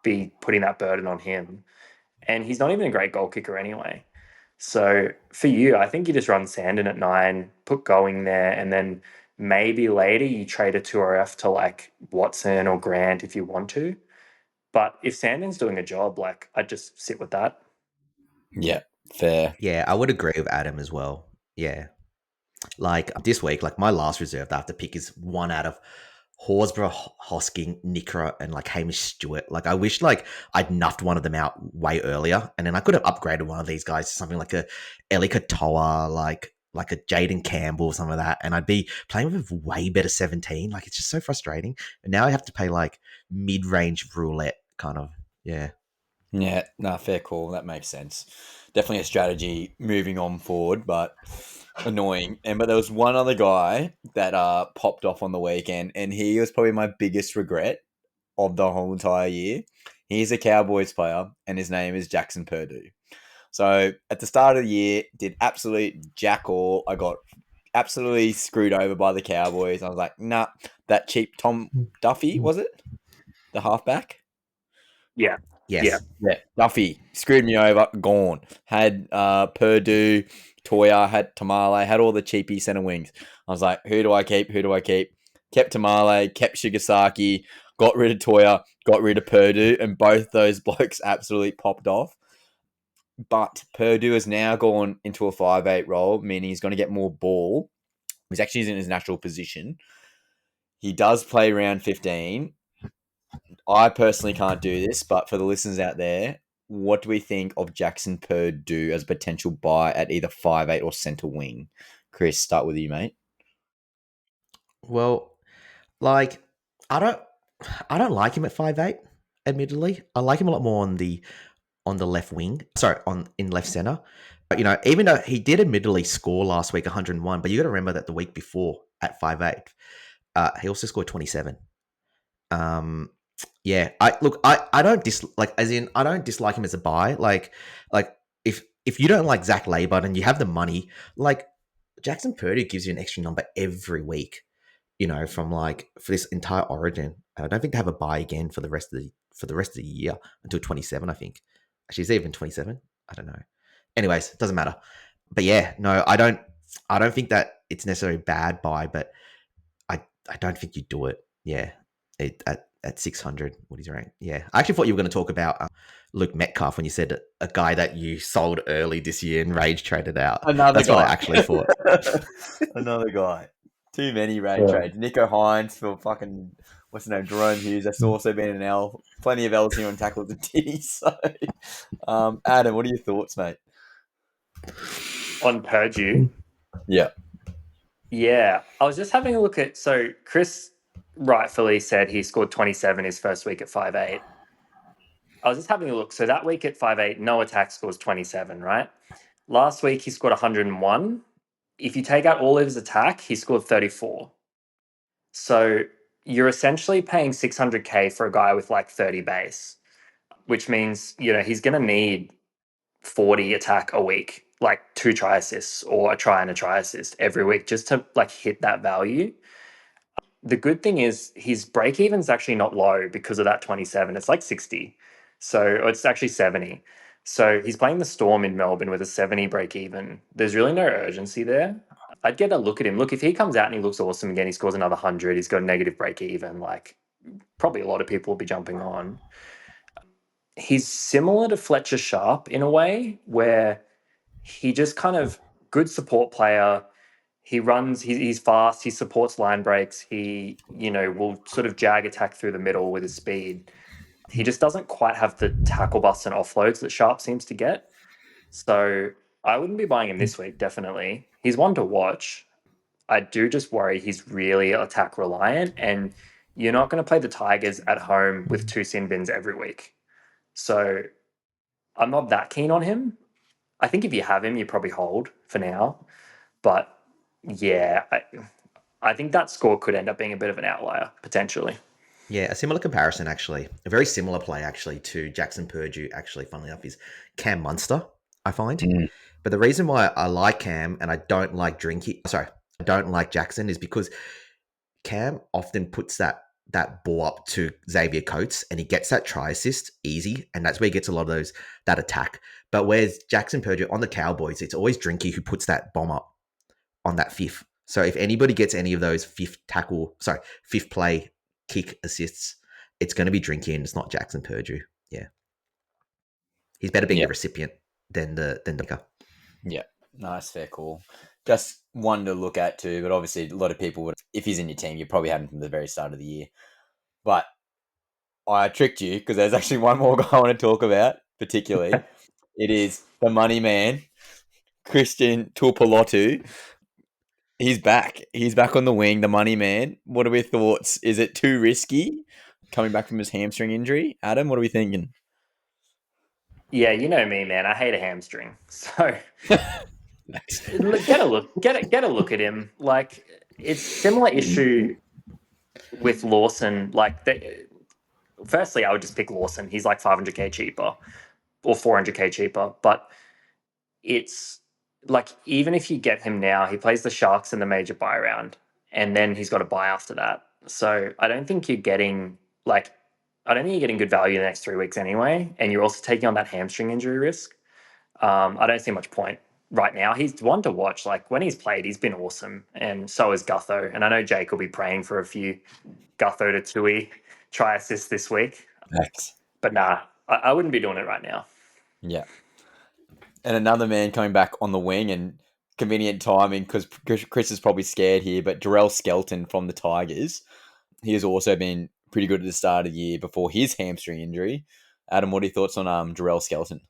be putting that burden on him. And he's not even a great goal kicker anyway. So for you, I think you just run Sandon at 9, put Going there, and then maybe later you trade a 2RF to like Watson or Grant if you want to. But if Sandon's doing a job, like I'd just sit with that. Yeah, fair. Yeah, I would agree with Adam as well. Yeah. Like this week, like my last reserve that I have to pick is one out of Horsburgh, Hosking, Nikra, and like Hamish Stewart. Like I wish like I'd nuffed one of them out way earlier, and then I could have upgraded one of these guys to something like a Eli Katoa, like a Jaden Campbell, some of that, and I'd be playing with a way better 17. Like it's just so frustrating. And now I have to pay like mid-range roulette kind of. Yeah. Yeah, no, fair call. That makes sense. Definitely a strategy moving on forward, but annoying. But there was one other guy that popped off on the weekend, and he was probably my biggest regret of the whole entire year. He's a Cowboys player, and his name is Jackson Purdue. So at the start of the year, did absolute jack all. I got absolutely screwed over by the Cowboys. I was like, nah, that cheap Tom Duffy, was it? The halfback? Yeah. Yes. Yeah, Duffy screwed me over. Gone. Had Purdue, Toya, had Tamale, had all the cheapy center wings. I was like, who do I keep? Who do I keep? Kept Tamale, kept Shigasaki, got rid of Toya, got rid of Purdue, and both those blokes absolutely popped off. But Purdue has now gone into a 5'8" role, meaning he's going to get more ball. He's actually in his natural position. He does play round 15. I personally can't do this, but for the listeners out there, what do we think of Jackson Purdue as a potential buy at either 5'8" or centre wing? Chris, start with you, mate. Well, like I don't I don't like him at 5'8", admittedly. I like him a lot more on the left wing. Sorry, on in left center. But, you know, even though he did admittedly score last week 101, but you got to remember that the week before at 5'8", he also scored 27. Yeah, I don't I don't dislike him as a buy. Like if you don't like Zach Labour and you have the money, like Jackson Purdue gives you an extra number every week. You know, from like for this entire Origin, and I don't think they have a buy again for the rest of the year until 27. I think actually is it even 27? I don't know. Anyways, it doesn't matter. But yeah, no, I don't think that it's necessarily a bad buy, but I don't think you do it. Yeah, at 600, what is rank? Yeah, I actually thought you were going to talk about Luke Metcalf when you said a guy that you sold early this year and rage traded out. Another That's guy. what I actually thought. Another guy. Too many raid trades. Nico Hines for fucking, what's his name, Jerome Hughes. That's also been an L. Plenty of L's here on tackles and Tinnies. So, Adam, what are your thoughts, mate? On Purdue. Yeah. Yeah. I was just having a look at, so Chris rightfully said he scored 27 his first week at 5'8". I was just having a look. So that week at 5'8", no attack scores 27, right? Last week he scored 101. If you take out all of his attack, he scored 34. So you're essentially paying 600K for a guy with like 30 base, which means, you know, he's going to need 40 attack a week, like 2 try assists or a try and a try assist every week just to like hit that value. The good thing is his break even's actually not low because of that 27. It's like 60. So it's actually 70. So he's playing the Storm in Melbourne with a 70 break even. There's really no urgency there. I'd get a look at him. Look, if he comes out and he looks awesome again, he scores another 100, he's got a negative break even, like probably a lot of people will be jumping on. He's similar to Fletcher Sharp in a way where he just kind of good support player. He runs, he's fast, he supports line breaks, he, you know, will sort of jag attack through the middle with his speed. He just doesn't quite have the tackle busts and offloads that Sharp seems to get. So I wouldn't be buying him this week, definitely. He's one to watch. I do just worry he's really attack reliant, and you're not going to play the Tigers at home with 2 sin bins every week. So I'm not that keen on him. I think if you have him, you probably hold for now. But yeah, I think that score could end up being a bit of an outlier, potentially. Yeah, a similar comparison, actually. A very similar play, actually, to Jackson Purdue, actually, funnily enough, is Cam Munster, I find. But the reason why I like Cam and I don't like I don't like Jackson is because Cam often puts that that ball up to Xavier Coates and he gets that try assist easy, and that's where he gets a lot of that attack. But whereas Jackson Purdue on the Cowboys, it's always Drinky who puts that bomb up on that fifth. So if anybody gets any of those fifth play kick assists, it's going to be Drinky and it's not Jackson Purdue. Yeah. He's better being the recipient than the maker. Yeah. Nice, fair call. Just one to look at too, but obviously a lot of people would, if he's in your team, you probably had him from the very start of the year. But I tricked you because there's actually one more guy I want to talk about, particularly. It is the money man, Christian Tuipulotu. He's back. He's back on the wing, the money man. What are we thoughts? Is it too risky coming back from his hamstring injury? Adam, what are we thinking? Yeah, you know me, man. I hate a hamstring. So get a look at him. Like, it's similar issue with Lawson. Like, firstly, I would just pick Lawson. He's like 500k cheaper or 400k cheaper. But it's like, even if you get him now, he plays the Sharks in the major buy round, and then he's got a buy after that. So I don't think you're getting good value in the next 3 weeks anyway. And you're also taking on that hamstring injury risk. I don't see much point right now. He's one to watch. Like, when he's played, he's been awesome, and so is Gutho. And I know Jake will be praying for a few Gutho to Tui try assists this week. Thanks. But nah, I wouldn't be doing it right now. Yeah. And another man coming back on the wing, and convenient timing because Chris is probably scared here, but Derail Skelton from the Tigers, he has also been pretty good at the start of the year before his hamstring injury. Adam, what are your thoughts on Derail Skelton?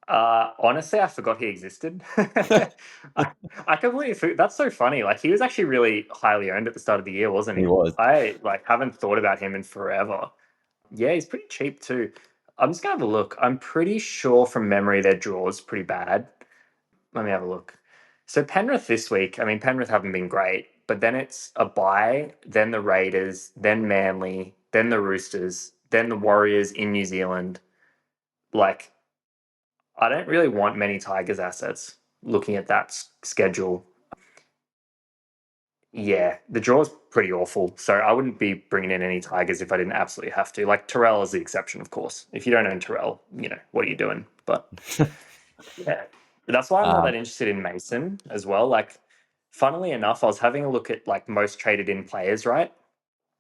Honestly, I forgot he existed. I completely. That's so funny. Like, he was actually really highly owned at the start of the year, wasn't he? He was. I haven't thought about him in forever. Yeah, he's pretty cheap too. I'm just gonna have a look. I'm pretty sure from memory their draw's pretty bad. Let me have a look. So Penrith this week. I mean, Penrith haven't been great, but then it's a bye, then the Raiders, then Manly, then the Roosters, then the Warriors in New Zealand. Like, I don't really want many Tigers assets looking at that schedule. Yeah, the draw's pretty awful. So I wouldn't be bringing in any Tigers if I didn't absolutely have to. Like, Terrell is the exception, of course. If you don't own Terrell, what are you doing? But yeah, that's why I'm not that interested in Mason as well. Like, funnily enough, I was having a look at like most traded in players, right?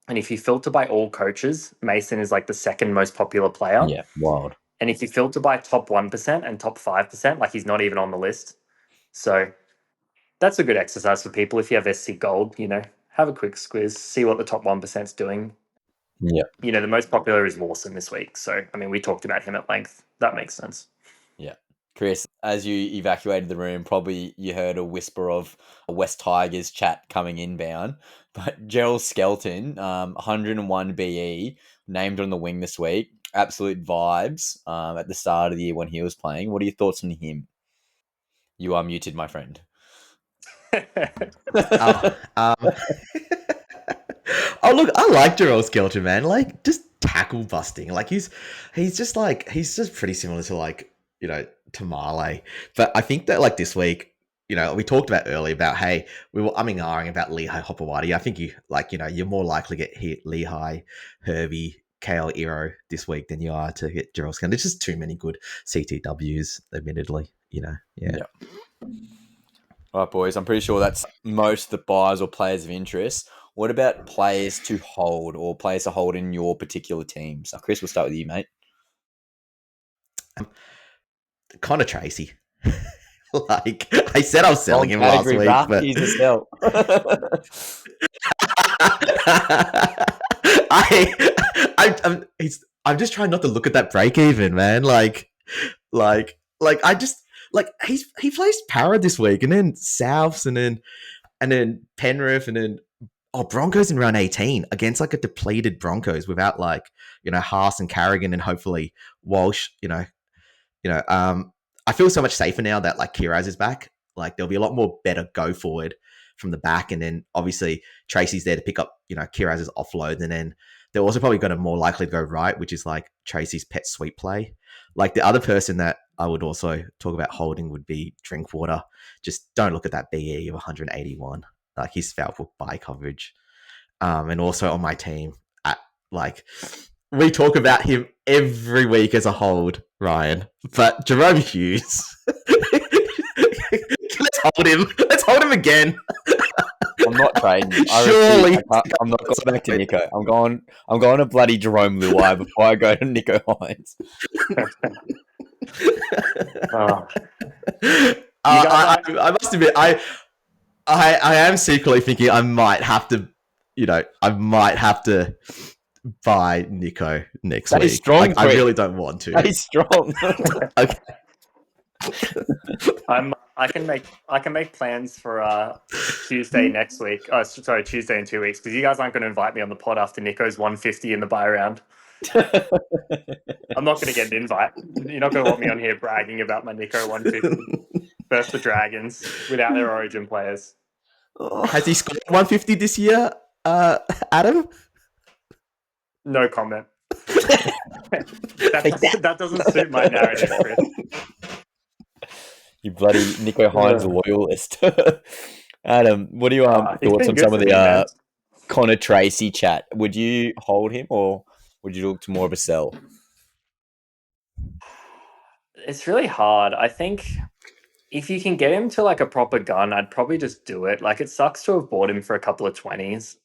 And if you filter by all coaches, Mason is like the second most popular player. Yeah, wild. And if you filter by top 1% and top 5%, like, he's not even on the list. So that's a good exercise for people. If you have SC Gold, have a quick squiz, see what the top 1% is doing. Yeah. The most popular is Lawson this week. So, I mean, we talked about him at length. That makes sense. Yeah. Chris, as you evacuated the room, probably you heard a whisper of a West Tigers chat coming inbound. But Gerald Skelton, 101 BE, named on the wing this week. Absolute vibes at the start of the year when he was playing. What are your thoughts on him? You are muted, my friend. Oh, look, I like Gerald Skelton, man. Like, just tackle busting. Like, he's just pretty similar to, like, Tamale. But I think that, like, this week, we talked about earlier about, hey, we were umming and ahhing about Lehigh Hopewadi. I think you're more likely to get hit Lehigh, Herbie, Kale Iro this week than you are to get Gerald Skelton. There's just too many good CTWs, admittedly, Yeah. All right, boys. I'm pretty sure that's most of the buyers or players of interest. What about players to hold or players to hold in your particular teams? Chris, we'll start with you, mate. Connor Tracy. Like, I said I was selling him last week, but he's a sell. I'm just trying not to look at that break even, man. Like I just he plays Para this week, and then Souths, and then Penrith, and then Broncos in round 18 against like a depleted Broncos without Haas and Carrigan and hopefully Walsh. I feel so much safer now that like Kiraz is back. Like, there'll be a lot more better go forward from the back, and then obviously Tracy's there to pick up Kiraz's offload, and then they're also probably going to more likely to go right, which is like Tracy's pet sweep play. Like, the other person that I would also talk about holding would be Drinkwater. Just don't look at that BE of 181. Like, his foul book buy coverage. and also on my team. Like, we talk about him every week as a hold, Ryan. But Jerome Hughes, let's hold him. Let's hold him again. I'm not trading him. Surely, I'm not going back to Nico. I'm going to bloody Jerome Luai before I go to Nico Hines. I must admit, I am secretly thinking I might have to, buy Nico next week. Strong. Like, I really don't want to. He's strong. Okay. I can make plans for Tuesday next week. Oh, sorry, Tuesday in 2 weeks, because you guys aren't going to invite me on the pod after Nico's 150 in the buy round. I'm not going to get an invite. You're not going to want me on here bragging about my Nico 150 versus the Dragons without their Origin players. Has he scored 150 this year, Adam? No comment. that doesn't suit my narrative, Chris. You bloody Nico Hines loyalist. Adam, what do you thoughts on some of the Connor Tracy chat? Would you hold him, or would you look to more of a sell? It's really hard. I think if you can get him to like a proper gun, I'd probably just do it. Like, it sucks to have bought him for a couple of 20s.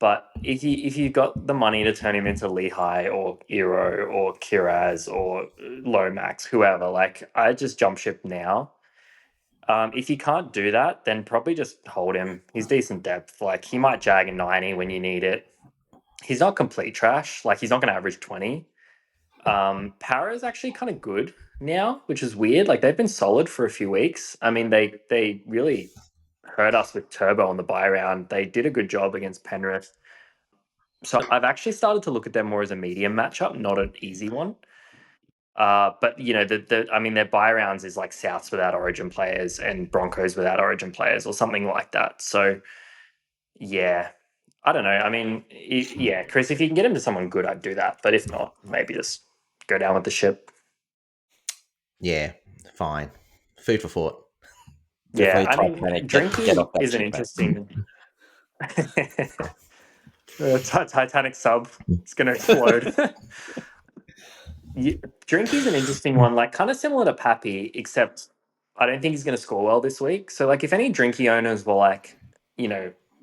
But if you got the money to turn him into Lehigh or Eero or Kiraz or Lomax, whoever, like, I just jump ship now. If you can't do that, then probably just hold him. He's decent depth. Like, he might jag a 90 when you need it. He's not complete trash. Like, he's not going to average 20. Power is actually kind of good now, which is weird. Like, they've been solid for a few weeks. I mean, they really hurt us with Turbo on the buy round. They did a good job against Penrith. So I've actually started to look at them more as a medium matchup, not an easy one. But their buy rounds is like Souths without Origin players and Broncos without Origin players or something like that. So yeah, I don't know. I mean, Chris, if you can get him to someone good, I'd do that. But if not, maybe just go down with the ship. Yeah, fine. Food for thought. Yeah, I mean, drinking is an interesting. The Titanic sub, it's going to explode. Drinky's an interesting one, like kind of similar to Pappy, except I don't think he's going to score well this week. So, like, if any Drinky owners were like,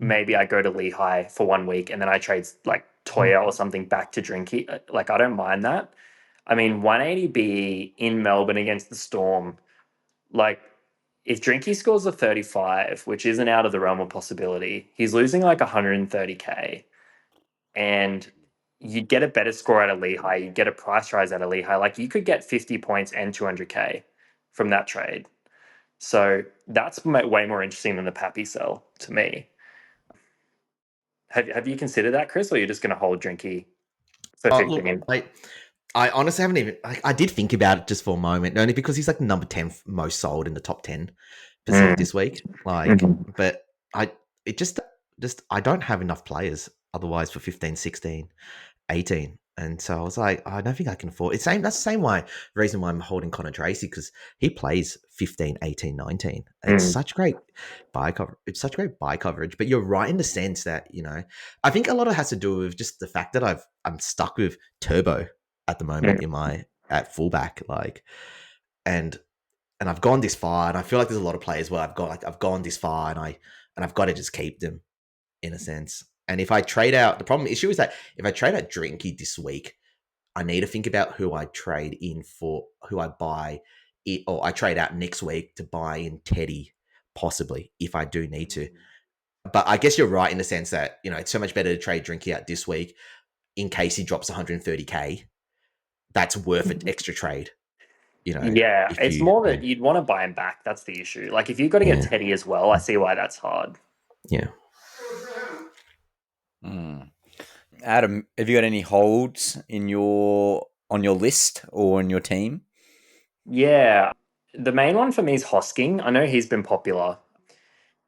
maybe I go to Lehigh for 1 week and then I trade like Toya or something back to Drinky, like, I don't mind that. I mean, 180B in Melbourne against the Storm, like, if Drinky scores a 35, which isn't out of the realm of possibility, he's losing like 130K. And you'd get a better score out of Lehigh. You'd get a price rise out of Lehigh. Like, you could get 50 points and 200K from that trade. So that's way more interesting than the Pappy sell to me. Have you considered that, Chris, or you're just going to hold Drinky for 15? I honestly haven't even. I did think about it just for a moment, only because he's like number 10 most sold in the top 10% this week. Like, but I don't have enough players otherwise for 15, 16, 18. And so I was like, I don't think I can afford it. That's the same reason why I'm holding Connor Tracy, because he plays 15, 18, 19. It's such great buy coverage. It's such great buy coverage. But you're right in the sense that, I think a lot of it has to do with just the fact that I'm stuck with Turbo at the moment at fullback. Like, and I've gone this far, and I feel like there's a lot of players where I've gone this far, and I've got to just keep them in a sense. And if I trade out, the issue is that if I trade out Drinky this week, I need to think about who I trade in for, who I buy it, or I trade out next week to buy in Teddy, possibly, if I do need to. But I guess you're right in the sense that, it's so much better to trade Drinky out this week in case he drops 130K. That's worth an extra trade. Yeah, it's more that you'd want to buy him back. That's the issue. Like, if you've got to get Teddy as well, I see why that's hard. Yeah. Adam, have you got any holds on your list or on your team? Yeah, the main one for me is Hosking. I know he's been popular.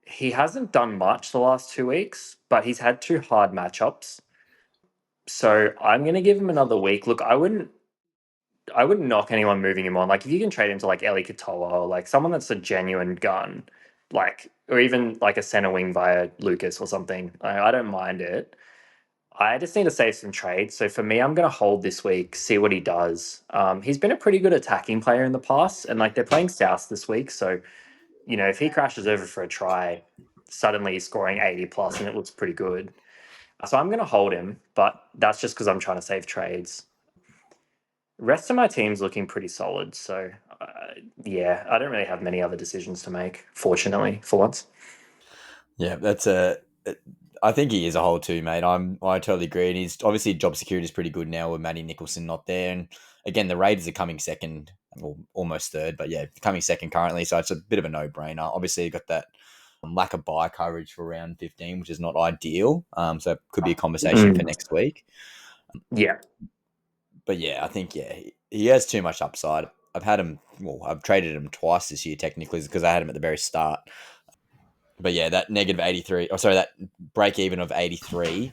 He hasn't done much the last 2 weeks, but he's had 2 hard matchups. So I'm going to give him another week. Look, I wouldn't knock anyone moving him on. Like, if you can trade him to like Eli Katoa or like someone that's a genuine gun, or even like a center wing via Lucas or something. I don't mind it. I just need to save some trades. So for me, I'm going to hold this week, see what he does. He's been a pretty good attacking player in the past, and like they're playing South this week. So, if he crashes over for a try, suddenly he's scoring 80 plus and it looks pretty good. So I'm going to hold him, but that's just because I'm trying to save trades. Rest of my team's looking pretty solid. So, yeah, I don't really have many other decisions to make, fortunately, for once. Yeah, I think he is a whole too, mate. I totally agree. And he's obviously job security is pretty good now with Matty Nicholson not there. And again, the Raiders are coming second, or almost third, but yeah, coming second currently. So it's a bit of a no-brainer. Obviously, you've got that lack of buy coverage for round 15, which is not ideal. So it could be a conversation for next week. Yeah. But yeah, I think, he has too much upside. I've traded him twice this year, technically, because I had him at the very start. But yeah, that negative 83, that break even of 83,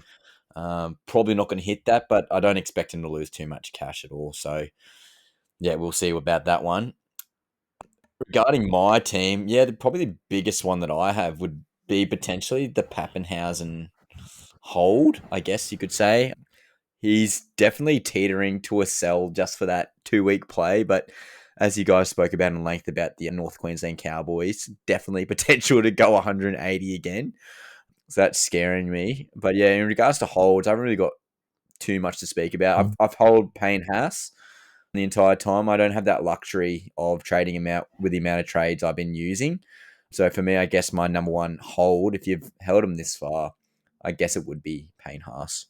probably not going to hit that, but I don't expect him to lose too much cash at all. So yeah, we'll see about that one. Regarding my team, probably the biggest one that I have would be potentially the Pappenhausen hold, I guess you could say. He's definitely teetering to a sell just for that 2-week play, but as you guys spoke about in length about the North Queensland Cowboys, definitely potential to go 180 again. So that's scaring me. But yeah, in regards to holds, I haven't really got too much to speak about. I've held Payne Haas the entire time. I don't have that luxury of trading him out with the amount of trades I've been using. So for me, I guess my number one hold, if you've held him this far, I guess it would be Payne Haas.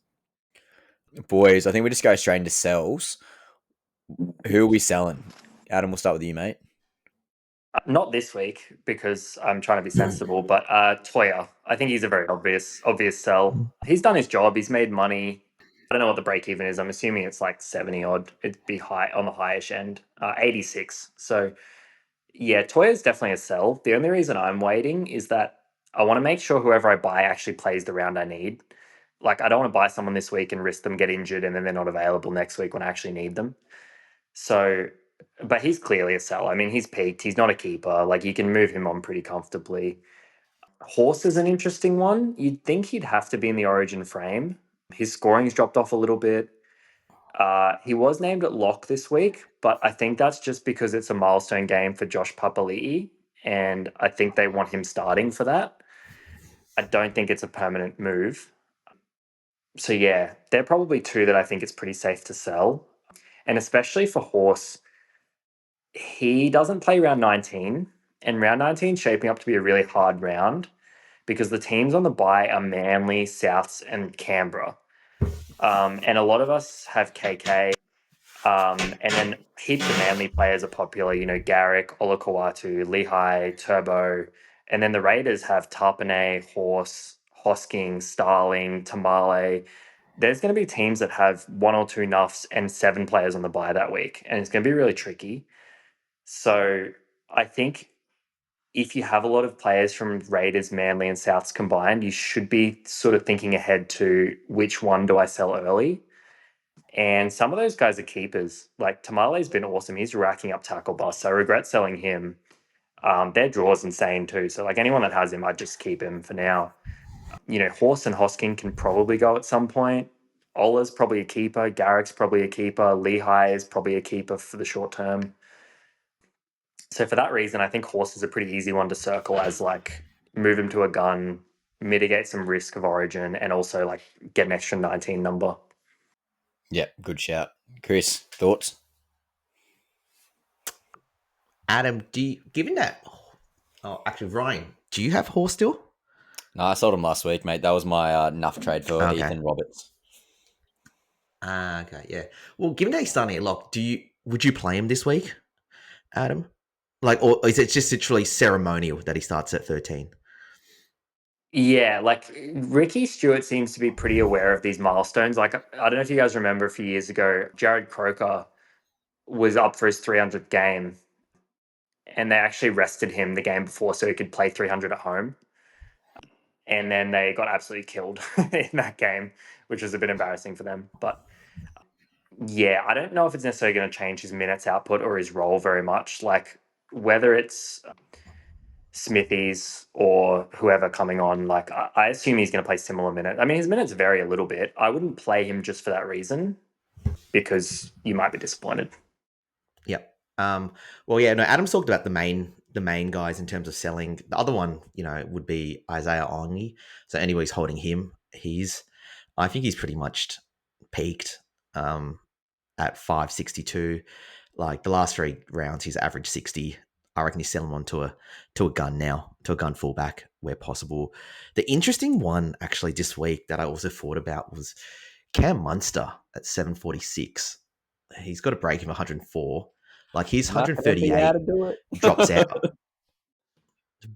Boys, I think we just go straight into sells. Who are we selling? Adam, we'll start with you, mate. Not this week because I'm trying to be sensible, but Toya, I think he's a very obvious sell. He's done his job. He's made money. I don't know what the break even is. I'm assuming it's like 70 odd. It'd be high on the highish end, 86. So yeah, Toya's definitely a sell. The only reason I'm waiting is that I want to make sure whoever I buy actually plays the round I need. Like I don't want to buy someone this week and risk them get injured and then they're not available next week when I actually need them. So, but he's clearly a sell. I mean, he's peaked. He's not a keeper. Like you can move him on pretty comfortably. Horse is an interesting one. You'd think he'd have to be in the origin frame. His scoring's dropped off a little bit. He was named at lock this week, but I think that's just because it's a milestone game for Josh Papali'i, and I think they want him starting for that. I don't think it's a permanent move. So yeah, they're probably two that I think it's pretty safe to sell. And especially for Horse, he doesn't play round 19, and round 19 shaping up to be a really hard round because the teams on the bye are Manly, Souths, and Canberra. And a lot of us have KK. And then heaps of Manly players are popular, Garrick, Olakawatu, Lehigh, Turbo. And then the Raiders have Tarpanay, Horse, Hosking, Starling, Tamale. There's going to be teams that have 1 or 2 nuffs and 7 players on the bye that week. And it's going to be really tricky. So I think if you have a lot of players from Raiders, Manly, and Souths combined, you should be sort of thinking ahead to which one do I sell early. And some of those guys are keepers. Like Tamale's been awesome. He's racking up tackle busts. I regret selling him. Their draw's insane too. So like anyone that has him, I'd just keep him for now. Horse and Hosking can probably go at some point. Ola's probably a keeper. Garrick's probably a keeper. Lehigh is probably a keeper for the short term. So for that reason, I think Horse is a pretty easy one to circle as like move him to a gun, mitigate some risk of origin, and also like get an extra 19 number. Yeah, good shout. Chris, thoughts? Adam, given that, actually, Ryan, do you have Horse still? No, I sold him last week, mate. That was my nuff trade for Ethan Roberts. Okay, yeah. Well, given that he's starting at lock, would you play him this week, Adam? Like, or is it just literally ceremonial that he starts at 13? Yeah, like Ricky Stewart seems to be pretty aware of these milestones. Like, I don't know if you guys remember a few years ago, Jared Croker was up for his 300th game and they actually rested him the game before so he could play 300 at home. And then they got absolutely killed in that game, which was a bit embarrassing for them. But yeah, I don't know if it's necessarily going to change his minutes output or his role very much. Like, whether it's Smithies or whoever coming on, like I assume he's going to play similar minutes. I mean, his minutes vary a little bit. I wouldn't play him just for that reason because you might be disappointed. Yep. Well, yeah, no, Adam's talked about the main guys in terms of selling. The other one, would be Isaiah Ongi. So anybody's holding him, I think he's pretty much peaked at 562. Like the last 3 rounds, he's averaged 60. I reckon he's selling on to a gun now, to a gun fullback where possible. The interesting one actually this week that I also thought about was Cam Munster at 746. He's got a break of 104. Like his Not gonna be 138 able to do it. drops out.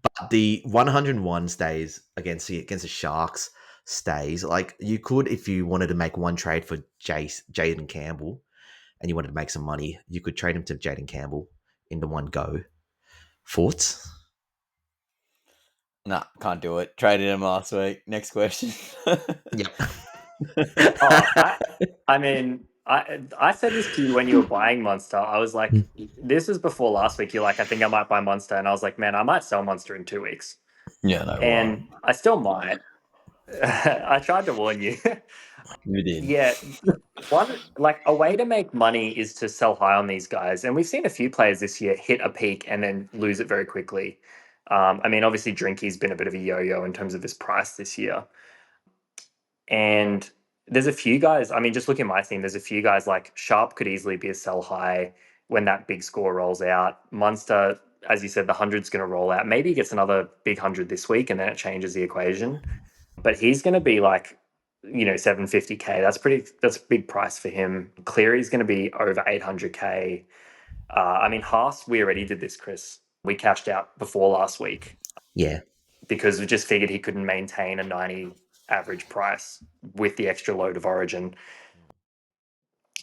But the 101 stays against the Sharks stays. Like you could, if you wanted to make one trade for Jaden Campbell and you wanted to make some money, you could trade him to Jaden Campbell in the one go. Thoughts? Nah, can't do it. Traded him last week. Next question. Yep. I mean, I said this to you when you were buying Monster. I was like, this was before last week. You're like, I think I might buy Monster. And I was like, man, I might sell Monster in 2 weeks. Yeah, no. And I still might. I tried to warn you. You did. Yeah. A way to make money is to sell high on these guys. And we've seen a few players this year hit a peak and then lose it very quickly. I mean, obviously, Drinky's been a bit of a yo-yo in terms of his price this year. And there's a few guys, I mean, just look at my team, there's a few guys like Sharp could easily be a sell high when that big score rolls out. Munster, as you said, the 100's going to roll out. Maybe he gets another big 100 this week and then it changes the equation. But he's going to be like, 750K. That's a big price for him. Cleary's going to be over 800K. I mean, Haas, we already did this, Chris. We cashed out before last week. Yeah. Because we just figured he couldn't maintain a 90 average price with the extra load of Origin.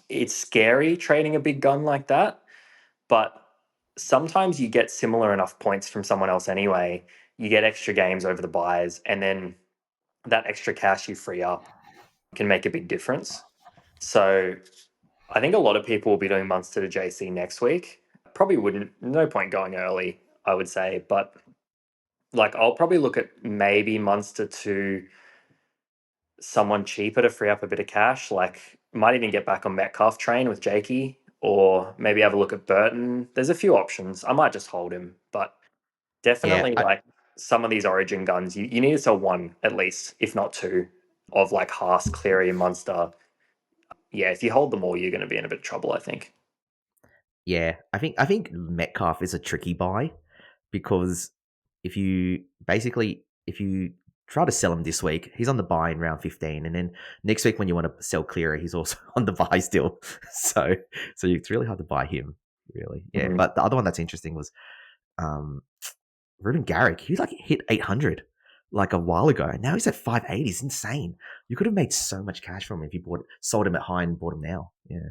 It's scary trading a big gun like that, but sometimes you get similar enough points from someone else anyway. You get extra games over the buys, and then that extra cash you free up can make a big difference. So I think a lot of people will be doing Munster to JC next week. Probably wouldn't, no point going early, I would say, but I'll probably look at maybe Munster to someone cheaper to free up a bit of cash. Might even get back on Metcalf train with Jakey, or maybe have a look at Burton. There's a few options. I might just hold him, but definitely some of these Origin guns, you need to sell one at least, if not two, of Haas, Cleary, and Munster. Yeah, if you hold them all, you're going to be in a bit of trouble, I think. Yeah, I think Metcalf is a tricky buy because if you try to sell him this week, he's on the buy in round 15, and then next week when you want to sell Cleary, he's also on the buy still. So it's really hard to buy him, really. Yeah, But the other one that's interesting was Ruben Garrick. He hit 800 a while ago, and now he's at 580. It's insane. You could have made so much cash from him if you sold him at high and bought him now. Yeah.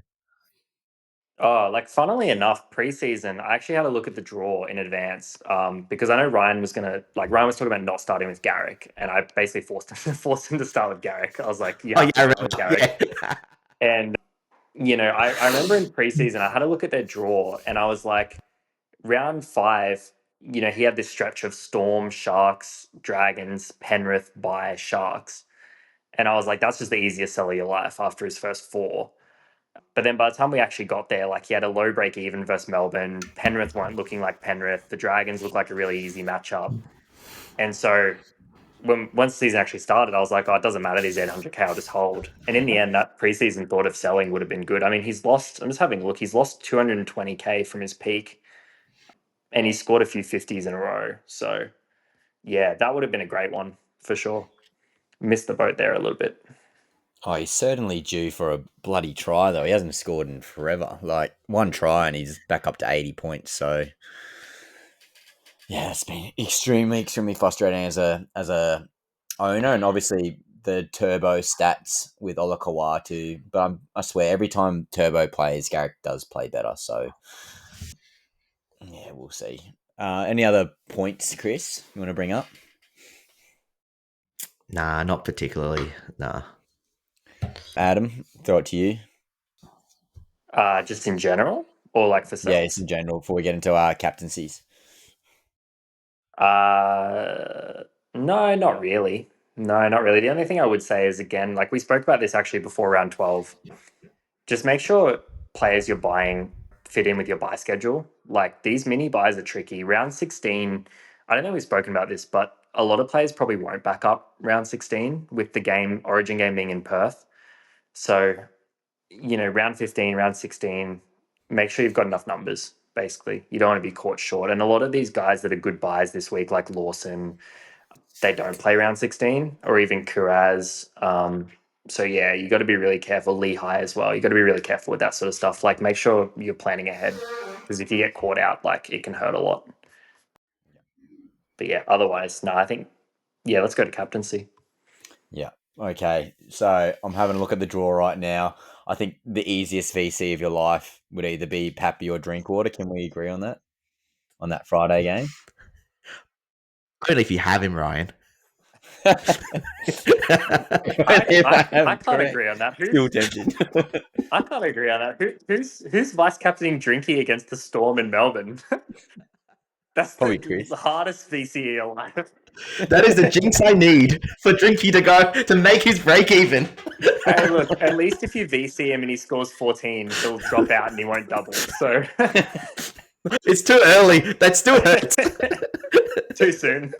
Oh, funnily enough, preseason, I actually had a look at the draw in advance because I know Ryan was Ryan was talking about not starting with Garrick, and I basically forced him to start with Garrick. I was like, I remember with Garrick. Yeah. And, I remember in preseason, I had a look at their draw, and I was like, round 5, he had this stretch of Storm, Sharks, Dragons, Penrith, bye, Sharks. And I was like, that's just the easiest sell of your life after his first 4. But then by the time we actually got there, he had a low break even versus Melbourne. Penrith weren't looking like Penrith. The Dragons looked like a really easy matchup. And so once the season actually started, I was like, oh, it doesn't matter, these 800K, I'll just hold. And in the end, that preseason thought of selling would have been good. I mean, I'm just having a look, he's lost 220K from his peak. And he scored a few 50s in a row. So, yeah, that would have been a great one for sure. Missed the boat there a little bit. Oh, he's certainly due for a bloody try, though. He hasn't scored in forever. One try and he's back up to 80 points. So, yeah, it's been extremely, extremely frustrating as a owner. And obviously the Turbo stats with Olakawar too. But I swear, every time Turbo plays, Garrick does play better. So, yeah, we'll see. Any other points, Chris, you want to bring up? Nah, not particularly. Nah. Adam, throw it to you. Just in general, or for sales? Yeah, it's in general before we get into our captaincies. No, not really. No, not really. The only thing I would say is, again, like we spoke about this actually before round 12, just make sure players you're buying fit in with your buy schedule. Like these mini buys are tricky. Round 16, I don't know if we've spoken about this, but a lot of players probably won't back up round 16 with the Origin game being in Perth. So, round 15, round 16, make sure you've got enough numbers, basically. You don't want to be caught short. And a lot of these guys that are good buys this week, like Lawson, they don't play round 16, or even Kuraz. So yeah, you got to be really careful. Lehigh as well. You got to be really careful with that sort of stuff. Like make sure you're planning ahead, because if you get caught out, like it can hurt a lot. But yeah, otherwise, no, I think, yeah, let's go to captaincy. Yeah. Okay. So I'm having a look at the draw right now. I think the easiest VC of your life would either be Pappy or Drinkwater. Can we agree on that? On that Friday game? Only if you have him, Ryan. I can't agree on that. Still tempted. I can't agree on that. Who's vice captaining Drinky against the Storm in Melbourne? That's Probably the Chris. hardest VC in your life. That is the jinx I need for Drinky to make his break even. Hey, look, at least if you VC him and he scores 14, he'll drop out and he won't double. So it's too early. That still hurts. Too soon.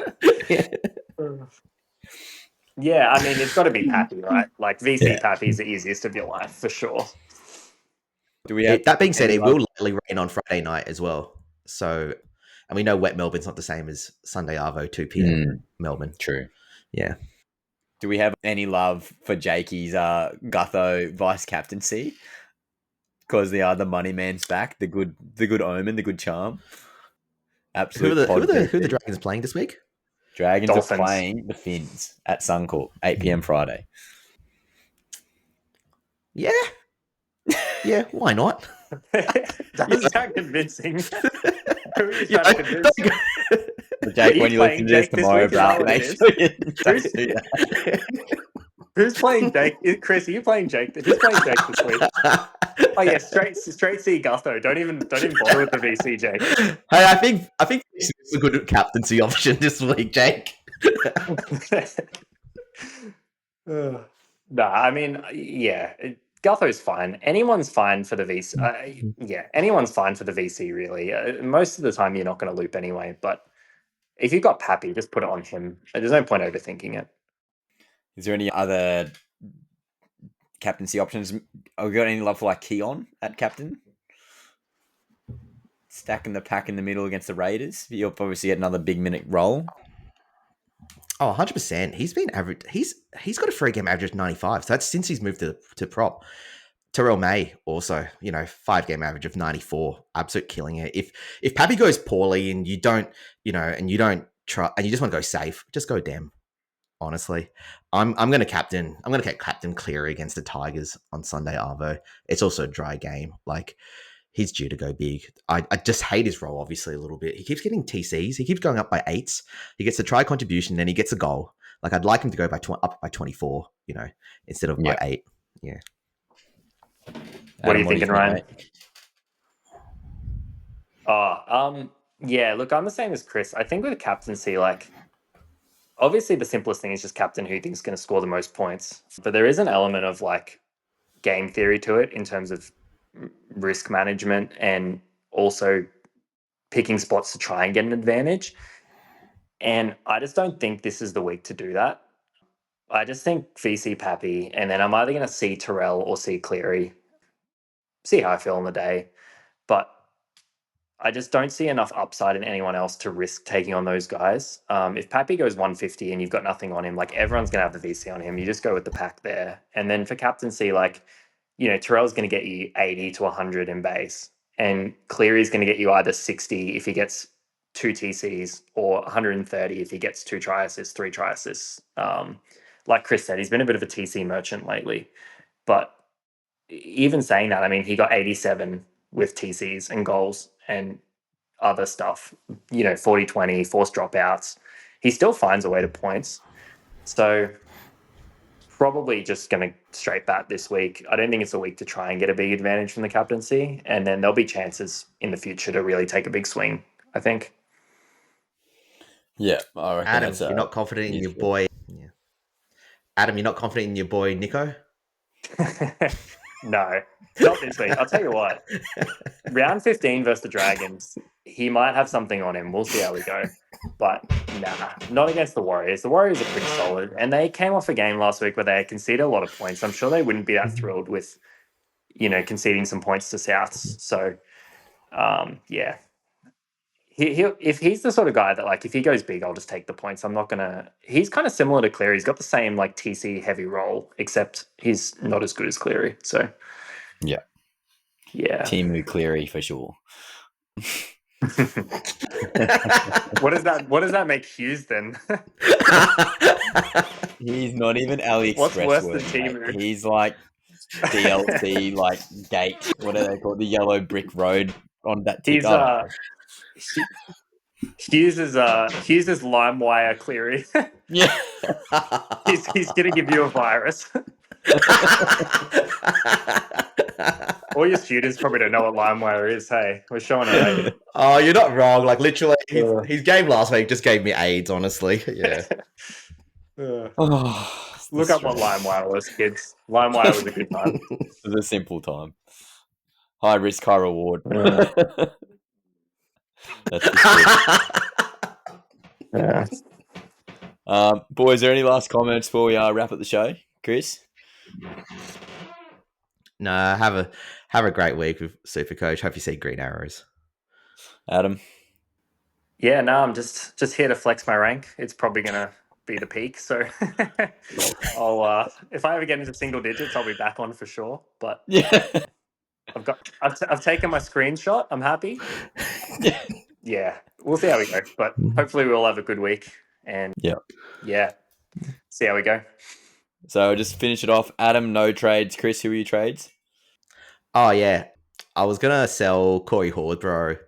Yeah, I mean, it's got to be Pappy, right? Like VC Pappy is the easiest of your life for sure. Do we have that being said, it will likely rain on Friday night as well. So, and we know wet Melbourne's not the same as Sunday Arvo 2 p.m. Melbourne. True. Yeah. Do we have any love for Jakey's Gutho vice captaincy? Because they are the money man's back, the good omen, the good charm. Absolute. Who are the Dragons playing this week? Dragons Dolphins. are playing the Finns at Suncorp, 8 p.m. Friday. Yeah. Yeah, why not? Doesn't sound convincing. Who are you trying to convince? Jake, when you listen to this tomorrow, bro, make sure you don't do that. Who's playing Jake? Chris, are you playing Jake? Who's playing Jake this week? Oh yeah, straight C Gutho. Don't even bother with the VC, Jake. Hey, I think it's a good captaincy option this week, Jake. Nah, I mean, yeah, Gutho's fine. Anyone's fine for the VC. Yeah, anyone's fine for the VC, really. Most of the time, you're not going to loop anyway. But if you've got Pappy, just put it on him. There's no point overthinking it. Is there any other captaincy options? Have we got any love for like Keon at captain? Stacking the pack in the middle against the Raiders. You'll obviously get another big minute roll. Oh, 100%. He's been average. He's got a free game average of 95. So that's since he's moved to prop. Terrell May also, 5 game average of 94. Absolute killing it. If Pappy goes poorly and you don't, and you don't try and you just want to go safe, just go Dem. Honestly, I'm going to captain Cleary against the Tigers on Sunday Arvo. It's also a dry game. Like he's due to go big. I just hate his role, obviously, a little bit. He keeps getting TCs. He keeps going up by 8s. He gets a try contribution, then he gets a goal. Like I'd like him to go up by 24, instead of by 8. Yeah. What are you thinking, Ryan? Yeah, look, I'm the same as Chris. I think with a captaincy, like, obviously the simplest thing is just captain who you think is going to score the most points. But there is an element of, like, game theory to it in terms of risk management and also picking spots to try and get an advantage. And I just don't think this is the week to do that. I just think VC Pappy, and then I'm either going to see Terrell or see Cleary. See how I feel on the day. But I just don't see enough upside in anyone else to risk taking on those guys. If Pappy goes 150 and you've got nothing on him, like everyone's going to have the VC on him. You just go with the pack there. And then for captaincy, like, Terrell's going to get you 80 to 100 in base. And Cleary's going to get you either 60 if he gets 2 TCs or 130 if he gets 2 try assists, 3 try assists. Like Chris said, he's been a bit of a TC merchant lately. But even saying that, I mean, he got 87 with TCs and goals and other stuff, 40-20, forced dropouts. He still finds a way to points. So probably just going to straight bat this week. I don't think it's a week to try and get a big advantage from the captaincy. And then there'll be chances in the future to really take a big swing, I think. Yeah, I reckon Adam, that's you're not confident in your useful. boy. Yeah. Adam, you're not confident in your boy Nico. No, not this week. I'll tell you what. Round 15 versus the Dragons, he might have something on him. We'll see how we go. But nah, not against the Warriors. The Warriors are pretty solid. And they came off a game last week where they conceded a lot of points. I'm sure they wouldn't be that thrilled with, conceding some points to Souths. So, yeah. If he's the sort of guy that, like, if he goes big, I'll just take the points. I'm not going to... He's kind of similar to Cleary. He's got the same, like, TC heavy role, except he's not as good as Cleary. So, Yeah. Timu Cleary for sure. What does that make Hughes then? He's not even AliExpress. What's worse than worthy, mate. Timu? He's like DLC, like gate. What do they call it? The yellow brick road on that tick. He's Hughes is LimeWire Cleary. Yeah. he's gonna give you a virus. All your students probably don't know what LimeWire is. Hey, we're showing it. Oh, you're not wrong. Like literally, his game last week just gave me AIDS. Honestly, yeah. Look up what LimeWire was, kids. LimeWire was a good time. It was a simple time. High risk, high reward. That's Yeah. Boys, are there any last comments before we wrap up the show? Chris? No, have a great week with SuperCoach. Hope you see green arrows. Adam? Yeah, no, I'm just here to flex my rank. It's probably gonna be the peak. So I'll if I ever get into single digits, I'll be back on for sure. But yeah, I've taken my screenshot. I'm happy. Yeah, we'll see how we go. But hopefully we'll have a good week. And yeah, see how we go. So just finish it off. Adam, no trades. Chris, who are your trades? Oh yeah, I was gonna sell Corey Horsburgh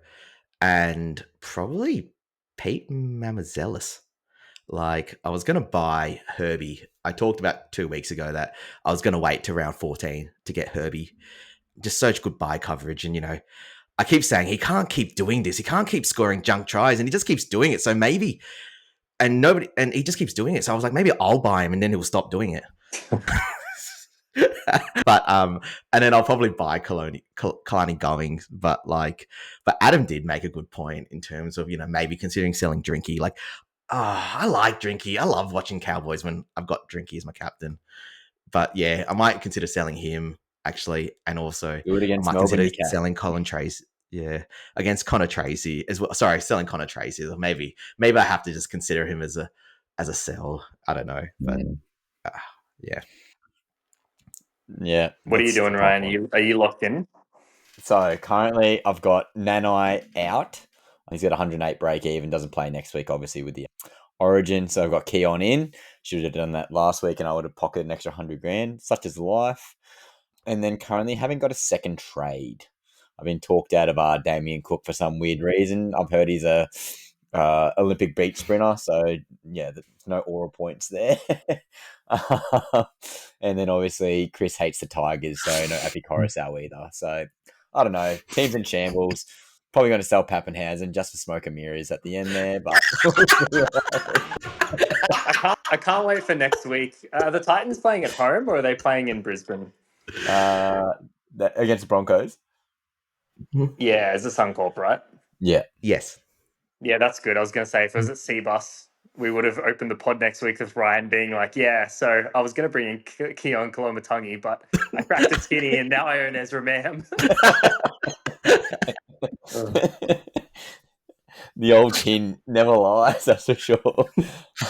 and probably Pete Mamazelis. Like I was gonna buy Herbie. I talked about 2 weeks ago that I was gonna wait to round 14 to get Herbie. Just such good buy coverage, and I keep saying he can't keep doing this. He can't keep scoring junk tries, and he just keeps doing it. So maybe, and he just keeps doing it. So I was like, maybe I'll buy him, and then he'll stop doing it. But and then I'll probably buy Kalani Goings. But Adam did make a good point in terms of maybe considering selling Drinky. Like, I like Drinky. I love watching Cowboys when I've got Drinky as my captain. But yeah, I might consider selling him actually, and also Do it against I might Melbourne. consider selling Colin Tracy. Yeah, against Connor Tracy as well. Sorry, selling Connor Tracy. Maybe I have to just consider him as a sell. I don't know, but yeah. Yeah. What are you doing, Ryan? Are you locked in? So currently I've got Nanai out. He's got 108 break even, doesn't play next week, obviously, with the Origin. So I've got Keon in. Should have done that last week and I would have pocketed an extra 100 grand. Such is life. And then currently haven't got a second trade. I've been talked out of Damien Cook for some weird reason. I've heard he's a Olympic beach sprinter. So yeah, there's no oral points there. And then obviously Chris hates the Tigers, so no Appy Coruscant either. So I don't know. Teams in shambles. Probably going to sell Pappenhausen just for smoke and mirrors at the end there. But I can't wait for next week. Are the Titans playing at home or are they playing in Brisbane? Against the Broncos. Yeah, it's a Suncorp, right? Yeah. Yes. Yeah, that's good. I was going to say, if it was at Seabus, we would have opened the pod next week with Ryan being like, yeah, so I was going to bring in Keon Kolomatangi, but I cracked a tinny and now I own Ezra Mam. The old tin never lies, that's for sure.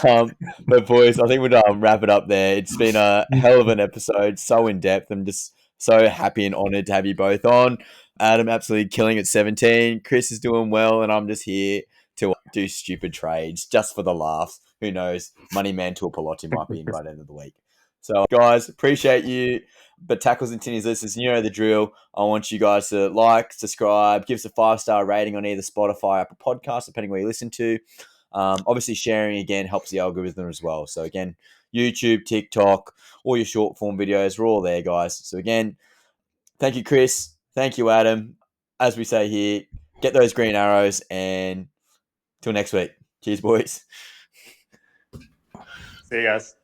But boys, I think we'll wrap it up there. It's been a hell of an episode, so in depth. I'm just so happy and honoured to have you both on. Adam absolutely killing at 17. Chris is doing well, and I'm just here to do stupid trades just for the laughs. Who knows? Money Man to a Pelotti might be in by the end of the week. So, guys, appreciate you. But Tackles and Tinnies listeners, you know the drill. I want you guys to like, subscribe, give us a 5-star rating on either Spotify, Apple Podcasts, depending where you listen to. Obviously, sharing again helps the algorithm as well. So again, YouTube, TikTok, all your short form videos, we're all there, guys. So again, thank you, Chris. Thank you, Adam. As we say here, get those green arrows, and till next week. Cheers, boys. See you guys.